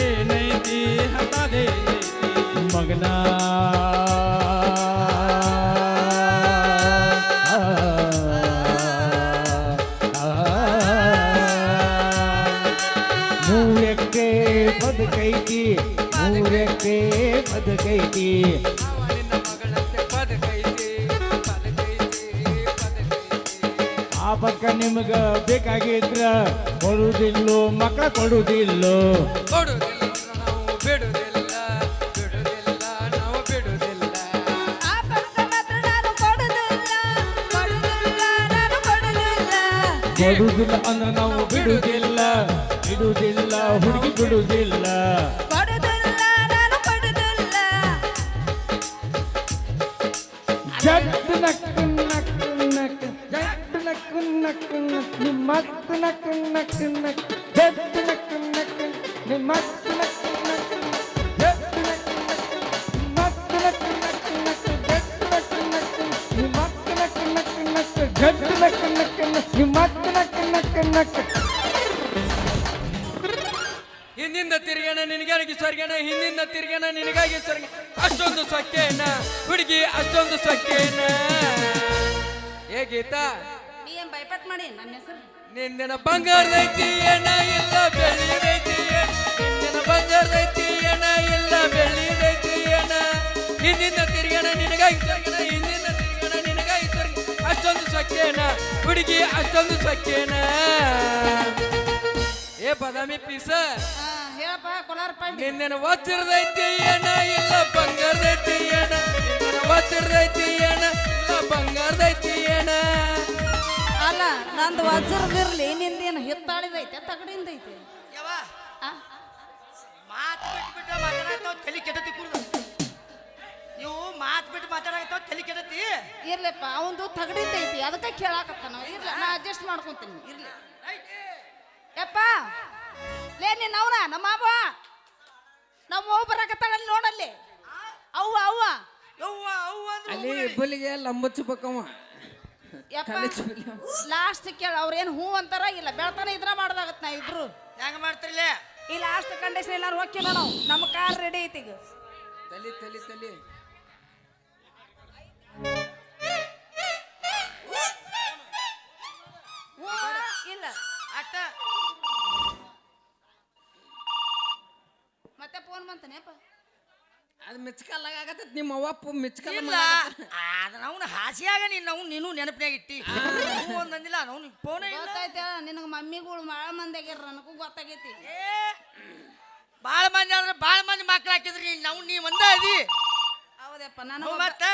ಏನೈತಿ ಅಂತದೇನೈತಿ ಮಗನ ಮೂರಕ್ಕೆ ಬದುಕೈತಿ ಮಾವ ನಿನ್ನ ಮಗಳ ಹತ್ತಿರ ಬದುಕೈತಿ ಆ ಪಕ್ಕ ನಿಮಗ ಬೇಕಾಗಿದ್ರ ಕೊಡುವುದಿಲ್ಲೋ ಮಕ್ಕಳ ಕೊಡುವುದಿಲ್ಲೋ ಕೊಡುವುದಿಲ್ಲ ನಾವು ಬಿಡುವುದಿಲ್ಲ ನಾವು ಬಿಡುವುದಿಲ್ಲ ಆ ಪಕ್ಕ ಮಾತ್ರ ನಾನು ಕೊಡುದಿಲ್ಲ ನಾನು ಕೊಡುದಿಲ್ಲ ಕೊಡುವುದಿಲ್ಲ ಅಂದ್ರೆ ನಾವು ಬಿಡುವುದಿಲ್ಲ ಹುಡುಗಿ ಬಿಡುವುದಿಲ್ಲ ಕೊಡುದಿಲ್ಲ ನಾನು ಕೊಡುದಿಲ್ಲ ಜಟ್ ನಕ್ಕು ನಕ್ಕು ನಕ್ಕು ಜಟ್ ನಕ್ಕು ನಕ್ಕು ನಕ್ಕು ನಿಮ್ಮಕ್ಕು ನಕ್ಕು ನಕ್ಕು ನಕ್ಕು ಜಟ್ ನಕ್ಕು ನಕ್ಕು ನಿಮ್ಮಕ್ಕು ನಕ್ಕು ನಕ್ಕು ಜಟ್ ನಕ್ಕು ನಕ್ಕು ನಿಮ್ಮಕ್ಕು ನಕ್ಕು ನಕ್ಕು ಜಟ್ ನಕ್ಕು ನಕ್ಕು ನಿಮ್ಮಕ್ಕು ನಕ್ಕು ನಕ್ಕು ಹಿಂದಿಂದ ತಿರ್ಗಣ ನಿನಗಾಗಿ ಸ್ವರ್ಗಣ ಹಿಂದಿಂದ ತಿರ್ಗಣ ನಿನಗಾಗಿ ಸ್ವರ್ಗ ಅಷ್ಟೊಂದು ಸೊಕ್ಕೇನ ಹುಡುಗಿ ಅಷ್ಟೊಂದು ಸೊಕ್ಕೇನ ಏ ಗೀತಾ ನೀ ಏನ್ ಭಯಪಟ್ ಮಾಡಿ ನನ್ನ ಹೆಸರು ನಿಂದಿನ ಬಂಗಾರದೈತಿ ಏನ ಇಲ್ಲ ಬೆಳ್ಳಿದೈತಿ ನಿಂದಿನ ನನ್ನ ಬಂಗಾರದೈತಿ ಅಣ್ಣ ಇಲ್ಲ ಬೆಳ್ಳಿದೈತಿ ಅಣ್ಣ ಹಿಂದಿನ ತಿರ್ಗಣ ನಿನಗಾಗಿ ತಿರ್ಗಣ ಹಿಂದಿನ ತಿರ್ಗಣ ನಿನಗಾಗಿ ತಿರ್ಗ ಅಷ್ಟೊಂದು ಸೊಕ್ಕೇನ ಹುಡುಗಿ ಅಷ್ಟೊಂದು ಸೊಕ್ಕೇನ ಏ ಬಾದಾಮಿ ಪೀಸ ಹೇಳಪ್ಪ ಕೊಲಾರ ಪಂಡಿ ನಿನ್ನೆ ಒತ್ತಿರದೈತಿ ಅಣ್ಣ ಇಲ್ಲ ಬಂಗಾರದೈತಿ ಅಣ್ಣ ನಿನ್ನ ಒತ್ತಿರದೈತಿ ಅಣ್ಣ ಇಲ್ಲ ಬಂಗಾರದೈತಿ ಅಣ್ಣ ಅಲ್ಲ ನಂದು ವಜ್ರದಿರ್ಲಿ ನಿಂದೇನು ಹಿತ್ತಾಳಿದೈತೆ ತಗಡಿಂದೈತೆ ಯವ್ವ ಆ? ಮಾತು ಬಿಟ್ಟು ಮಾತಾಡತ್ತಾವ ತಲೆ ಕೆಡತಿ ಕುಡ್ದು ನೀವು ಮಾತು ಬಿಟ್ಟು ಮಾತಾಡತ್ತಾವ ತಲೆ ಕೆಡತಿ ಇರ್ಲಪ್ಪ ಅವಂದು ತಗಡಿಂದೈತಿ ಅದಕ್ಕೆ ಕೇಳಾಕತ್ತಾನ ಇರ್ಲ ನಾ ಅಡ್ಜಸ್ಟ್ ಮಾಡ್ಕೊಂತೀನಿ ಇರ್ಲಿ ಯಪ್ಪ ಲೇ ನೀನ್ ಅವನ ನಮ್ಮ ಅವ್ವ ನಮ್ಮ ಅವ್ವ ಬರಾಕತ್ತಾಳಲ್ಲಿ ನೋಡಲ್ಲಿ ಅವ್ವ ಅವ್ವ ಯವ್ವ ಅವ್ವ ಅಂದ್ರೆ ಅಲ್ಲಿ ಇಬ್ಬಲಿಗೆ ಲಂಬಚ್ಚಬೇಕವ ಯಪ್ಪ ಲಾಸ್ಟ್ ಕೇಳ ಅವ್ರೇನು ಹೂ ಅಂತಾರ ಇಲ್ಲ ಬೆಳ್ತಾನೆ ಇದ್ರ ಮಾಡ್ದಾಗತ್ ನಾ ಇಬ್ರು ಹೆಂಗ ಮಾಡ್ತಿರ್ಲೇ ಈ ಲಾಸ್ಟ್ ಕಂಡೀಷನ್ ಎಲ್ಲಾರು ಹೋಗಿ ನಾವು ನಮ್ಮ ಕಾರ್ ರೆಡಿ ಐತಿ ಈಗ ತಲಿ ತಲಿ ತಲಿ ಹೂ ಇಲ್ಲ ಅಷ್ಟ ಮತ್ತೆ ಫೋನ್ ಬಂತಾನೆಪ್ಪ ಅದು ಮಿಚ್ಕಲ್ ಆಗತ್ತೈತಿ ನಿಮ್ಮ ಅವ್ವಪ್ಪ ಮಿಚ್ಕಲ್ ಇಲ್ಲ ಅದು ನಾವು ಹಾಸಿಯಾಗ ನೀನು ನೆನಪಿನಾಗ ಇಟ್ಟಿ ಒಂದಂದಿಲ್ಲ ನಾವು ಫೋನೇ ಇಲ್ಲ ಗೊತ್ತಾಯ್ತ ನಿನಗೆ ಮಮ್ಮಿಗಳು ಭಾಳ ಮಂದಿ ಆಗ್ಯಾರ ನನಗೂ ಗೊತ್ತಾಗೈತಿ ಭಾಳ ಮಂದಿ ಆದ್ರೆ ಭಾಳ ಮಂದಿ ಮಕ್ಳು ಹಾಕಿದ್ರಿ ನಾವು ನೀ ಒಂದ ಅದಿ ಹೌದಪ್ಪ ನಾನು ನಾವು ಮತ್ತೆ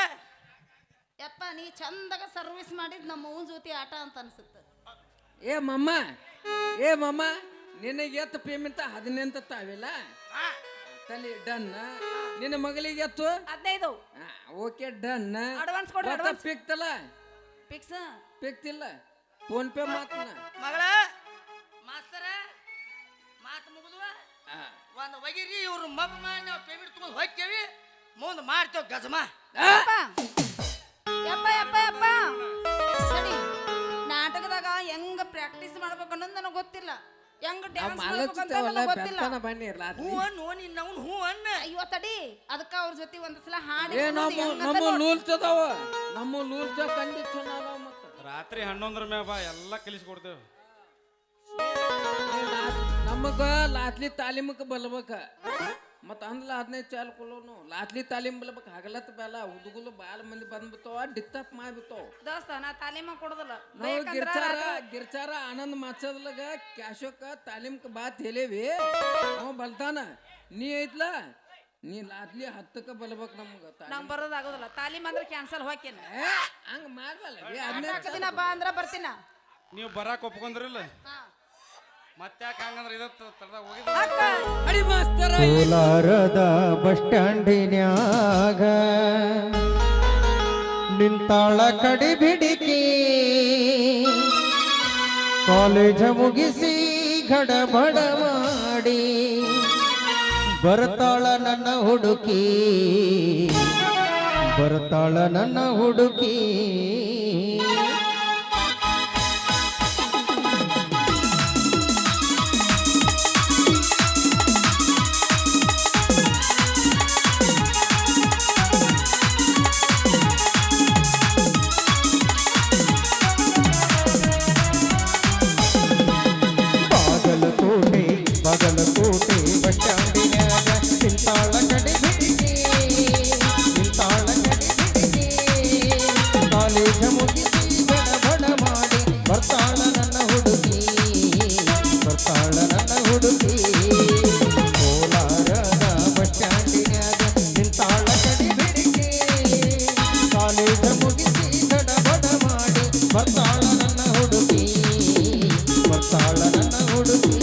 ಯಪ್ಪ ನೀ ಚಂದಾಗ ಸರ್ವಿಸ್ ಮಾಡಿದ್ ನಮ್ಮ ಅವ್ವನ ಜೊತೆ ಆಟ ಅಂತ ಅನ್ಸುತ್ತೆ ಏ ಮಮ್ಮ ನಿನಗೆ ಎತ್ತು ಪೇಮೆಂಟ್ 18 ತಾವಿಲ್ಲ ತಲಿ ಡನ್ ನಿನ್ನ ಮಗಳಿಗೆ ಎತ್ತು 15 ಓಕೆ ಡನ್ ಅಡ್ವಾನ್ಸ್ ಕೊಡ್ರಿ ಅಡ್ವಾನ್ಸ್ ಪಿಕ್ತಲ್ಲ ಫಿಕ್ಸ್ ಪಿಕ್ತಿಲ್ಲ ಫೋನ್ ಪೇ ಮಾತನ ಮಗಳ ಮಾಸ್ತರ ಮಾತು ಮುಗಿದ್ವ ಒಂದು ಒಗಿರಿ ಇವ್ರು ಮಬ್ಬ ಮಾಡಿ ನಾವು ಪೇಮೆಂಟ್ ತಗೊಂಡು ಹೋಗ್ತೇವಿ ಮುಂದೆ ಮಾಡ್ತೇವೆ ಗಜಮ ಯಪ್ಪ ಯಪ್ಪ ಯಪ್ಪ ಸರಿ ನಾಟಕದಾಗ ಹೆಂಗ ಪ್ರಾಕ್ಟೀಸ್ ಮಾಡ್ಬೇಕು ಅನ್ನೋದು ನನಗೆ ಗೊತ್ತಿಲ್ಲ ಹೆಂಗ ಡ್ಯಾನ್ಸ್ ಮಾಡ್ಬೇಕು ಅಂತ ನನಗೆ ಗೊತ್ತಿಲ್ಲ ಬನ್ನಿ ಹೂ ಅನ್ನು ನಿನ್ನ ಅವ್ನು ಹೂ ಅನ್ನ ಅಯ್ಯೋ ತಡಿ ಅದಕ್ಕ ಅವ್ರ ಜೊತೆ ಒಂದ್ಸಲ ಹಾಡಿ ಏ ನಮ್ಮ ಲೂಲ್ಸ್ ಅದಾವ ನಮ್ಮ ಲೂಲ್ಸ್ ಕಂಡೀಷನ್ ಅದಾವ ಮತ್ತೆ ರಾತ್ರಿ 11 ಮ್ಯಾಗ ಬಾ ಎಲ್ಲ ಕಲಿಸ್ಕೊಡ್ತೇವೆ ನಮಗ ಲಾತ್ಲಿ ತಾಲೀಮಕ್ಕೆ ಬಲ್ಬೇಕ ಮತ್ತ ಅಂದ್ಲ 15 ಚಾಲು ಕೊಲ್ಲೋನು ಲಾತ್ಲಿ ತಾಲೀಮ್ ಬಲ್ಬೇಕು ಹಗಲತ್ ಬೇಲ ಹುಡುಗಲು ಬಾಳ ಮಂದಿ ಬಂದ್ಬಿಡ್ತಾವ ಡಿಸ್ಟರ್ಬ್ ಮಾಡ್ಬಿಡ್ತಾವ ದೋಸ್ತ ನಾ ತಾಲೀಮ ಕೊಡೋದಿಲ್ಲ ನಾವು ಗಿರ್ಚಾರ ಆನಂದ್ ಮಾಚದ್ಲಾಗ ಕ್ಯಾಶೋಕ ತಾಲೀಮ್ಕ ಬಾತ್ ಹೇಳೇವಿ ಅವ ಬಲ್ತಾನ ನೀ ಐತ್ಲ ನೀ ಲಾತ್ಲಿ 10ಕ್ಕೆ ಬಲ್ಬೇಕು ನಮ್ಗ ನಂಗೆ ಬರೋದಾಗೋದಿಲ್ಲ ತಾಲೀಮ್ ಅಂದ್ರೆ ಕ್ಯಾನ್ಸಲ್ ಹೋಗ್ಯನ ಹಂಗ ಮಾಡ್ಬಲ್ಲ ದಿನ ಬಾ ಅಂದ್ರ ಬರ್ತೀನ ನೀವು ಬರಾಕ್ ಒಪ್ಕೊಂಡ್ರಿಲ್ಲ ಮತ್ತೆ ಯಾಕೆ ಹಂಗಂದ್ರೆ ಇದತ್ತು ತರದಾಗ ಹೋಗಿದ್ದ ಅಡಿ ಮಾಸ್ತರ ಕೋಲಾರದ ಬಸ್ ಸ್ಟ್ಯಾಂಡಿನ್ಯಾಗ ನಿಂತಾಳ ಕಡಿ ಬಿಡಿಕಿ ಕಾಲೇಜ ಮುಗಿಸಿ ಗಡಬಡ ಮಾಡಿ ಬರ್ತಾಳ ನನ್ನ ಹುಡುಕಿ ಬರ್ತಾಳ ನನ್ನ ಹುಡುಕಿ ಬಾಗಲಕೋಟೆ ಬಸ್ ಸ್ಟ್ಯಾಂಡಿನ್ಯಾಗ ನಿಂತಾಳ ಕಡಿ ಬಿಡಿಕಿ ನಿಂತಾಳ ಕಡಿ ಬಿಡಿಕಿ ಕಾಲೇಜ ಮುಗಿಸಿ ಬಡ ಮಾಡಿ ಬರ್ತಾಳ ನನ್ನ ಹುಡುಗಿ ಬರ್ತಾಳ ನನ್ನ ಹುಡುಗಿ ಕೋಲಾರದ ಬಸ್ ಸ್ಟ್ಯಾಂಡಿನ್ಯಾಗ ನಿಂತಾಳ ಕಡಿ ಬಿಡಿಕಿ ಕಾಲೇಜ ಮುಗಿಸಿ ಬಡ ಮಾಡಿ ಬರ್ತಾಳ ನನ್ನ ಹುಡುಗಿ ಬರ್ತಾಳ ನನ್ನ ಹುಡುಗಿ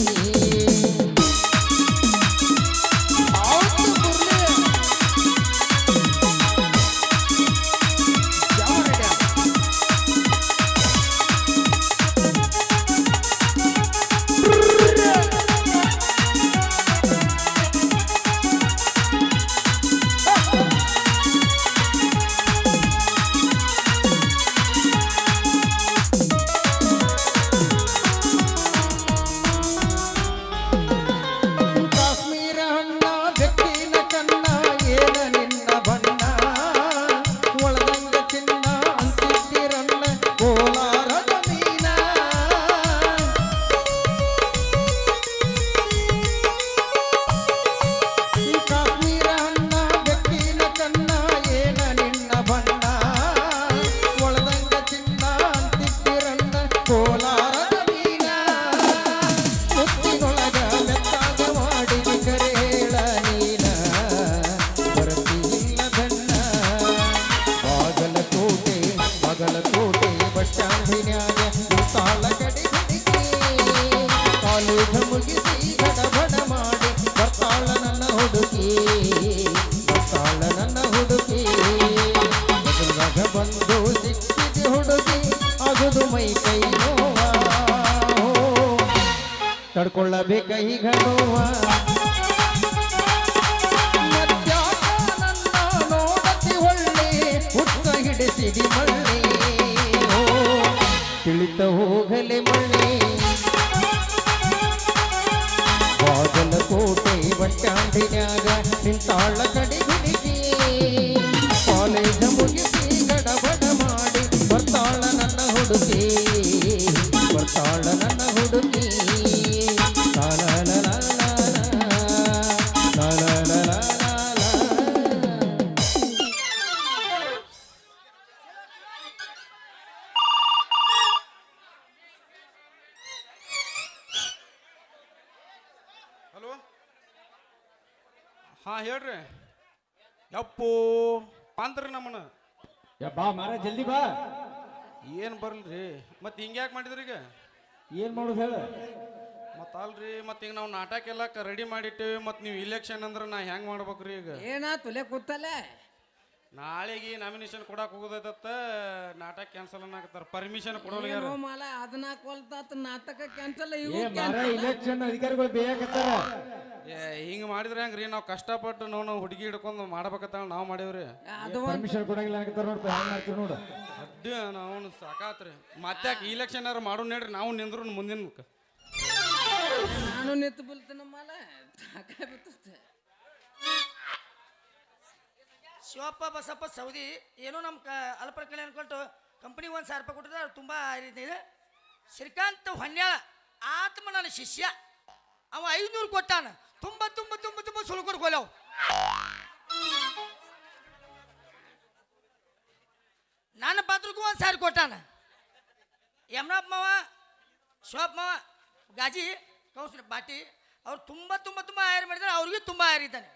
ತಡ್ಕೊಳ್ಳಬೇಕ ಈಗ ನೋವ ಮತ್ಯಾಕ ನನ್ನ ನೋಡತಿ ಒಳ್ಳೆ ಹುಟ್ಟ ಹಿಡಿಸಿದಿ ಮಳ್ಳಿ ಓ, ತಿಳಿತ ಹೋಗಲೆ ಮಳ್ಳಿ ಬಾಗಲಕೋಟೆ ಬಟ್ಟಾಂಡಿನ್ಯಾಗ ನಿಂತಾಳ ಕಡಿ ಹುಡುಗಿ ಕಾಲೇಜ ಮುಗಿಸಿ ಗಡಬಡ ಮಾಡಿ ಬರ್ತಾಳ ನನ್ನ ಹುಡುಗಿ ಬರ್ತಾಳ ನನ್ನ ಹುಡುಗಿ ಹಲೋ ಹಾ ಹೇಳ್ರಿ ಯಪ್ಪು ಪಾಂದ್ರಿ ನಮ್ಮನ್ನ ಬಾ ಮಾರ ಜಲ್ದಿ ಬಾ ಏನು ಬರಲ್ರಿ ಮತ್ತೆ ಹಿಂಗ್ಯಾಕೆ ಮಾಡಿದ್ರಿ ಈಗ ಏನ್ ಮಾಡೋದು ಹೇಳ ಮತ್ತೆ ಅಲ್ರಿ ಮತ್ತೆ ಈಗ ನಾವು ನಾಟಕ ಎಲ್ಲ ರೆಡಿ ಮಾಡಿಟ್ಟೇವಿ ಮತ್ತೆ ನೀವು ಇಲೆಕ್ಷನ್ ಅಂದ್ರೆ ನಾ ಹೆಂಗೆ ಮಾಡ್ಬೇಕ್ರಿ ಈಗ ಏನಾತು ಲೇ ಕೂತಲ್ಲ ನಾಳೆಗೆ ನಾಮಿನೇಷನ್ ಕೊಡಕ್ಕೆ ಹೋಗೋದತ್ತ ನಾಟಕ ಕ್ಯಾನ್ಸಲ್ ಅನ್ನಕತ್ತಾರ ಪರ್ಮಿಷನ್ ಕೊಡೋಲ್ಲ ಯಾರು ಏನೋ ಮಾಲ ಅದನ್ನ ಕೊಲ್ತಾತ ನಾಟಕ ಕ್ಯಾನ್ಸಲ್ ಏ ಇವು ಮಾರ ಇಲೆಕ್ಷನ್ ಅಧಿಕಾರಿಗಳು ಬೇಕತ್ತಾರ ಹಿಂಗೆ ಮಾಡಿದ್ರೆ ಹೆಂಗ್ರಿ ನಾವು ಕಷ್ಟಪಟ್ಟು ನಾವು ಹುಡುಗಿ ಹಿಡ್ಕೊಂಡು ಮಾಡ್ಬೇಕತ್ತ ನಾವು ಮಾಡೇವ್ರಿ ಅದು ಪರ್ಮಿಷನ್ ಕೊಡಂಗಿಲ್ಲ ಅನ್ನಕತ್ತಾರ ನೋಡ್ಪ ಹೆಂಗ್ ಮಾಡ್ತೀವಿ ನೋಡು ಅಡ್ಡಿ ನಾವು ಸಾಕಾತ್ರಿ ಮತ್ತೆ ಇಲೆಕ್ಷನ್ ಯಾರು ಮಾಡೋ ನೋಡ್ರಿ ನಾವು ನಿಂದ್ರು ಮುಂದಿನ ನಾನು ನಿಂತು ಬಲ್ತೇನ ಮಾಲ ಸಾಕಾಗ್ಬಿಟ್ಟೆ ಶಿವಪ್ಪ ಬಸಪ್ಪ ಸೌದಿ ಏನೋ ನಮ್ಮ ಅಲ್ಪರ ಕಲ್ಯಾಣ ಕೊಟ್ಟು ಕಂಪ್ನಿಗೆ 1,000 ರೂಪಾಯಿ ಕೊಟ್ಟಿದ್ರೆ ಅದು ತುಂಬ ಇದೆ. ಶ್ರೀಕಾಂತ್ ಹೊನ್ಯಾಳ ಆತ್ಮ ನನ್ನ ಶಿಷ್ಯ ಅವ 500 ಕೊಟ್ಟಾನ ತುಂಬ ತುಂಬ ತುಂಬ ತುಂಬ ಸುಳ್ಕೊಡ್ ಹೋಲವು ನನ್ನ ಪಾತ್ರಕ್ಕೂ 1,000 ಕೊಟ್ಟಾನ ಯಮನಪ್ಪ ಮಾವ ಶಿವಪ್ಪ ಮಾವ ಗಾಜಿ ಕೌನ್ಸಿಲ್ ಬಾಟಿ ಅವ್ರು ತುಂಬ ತುಂಬ ತುಂಬ ಆಯರ್ ಮಾಡಿದ್ರೆ ಅವ್ರಿಗೂ ತುಂಬ ಆಯರ್ ಇದ್ದಾನೆ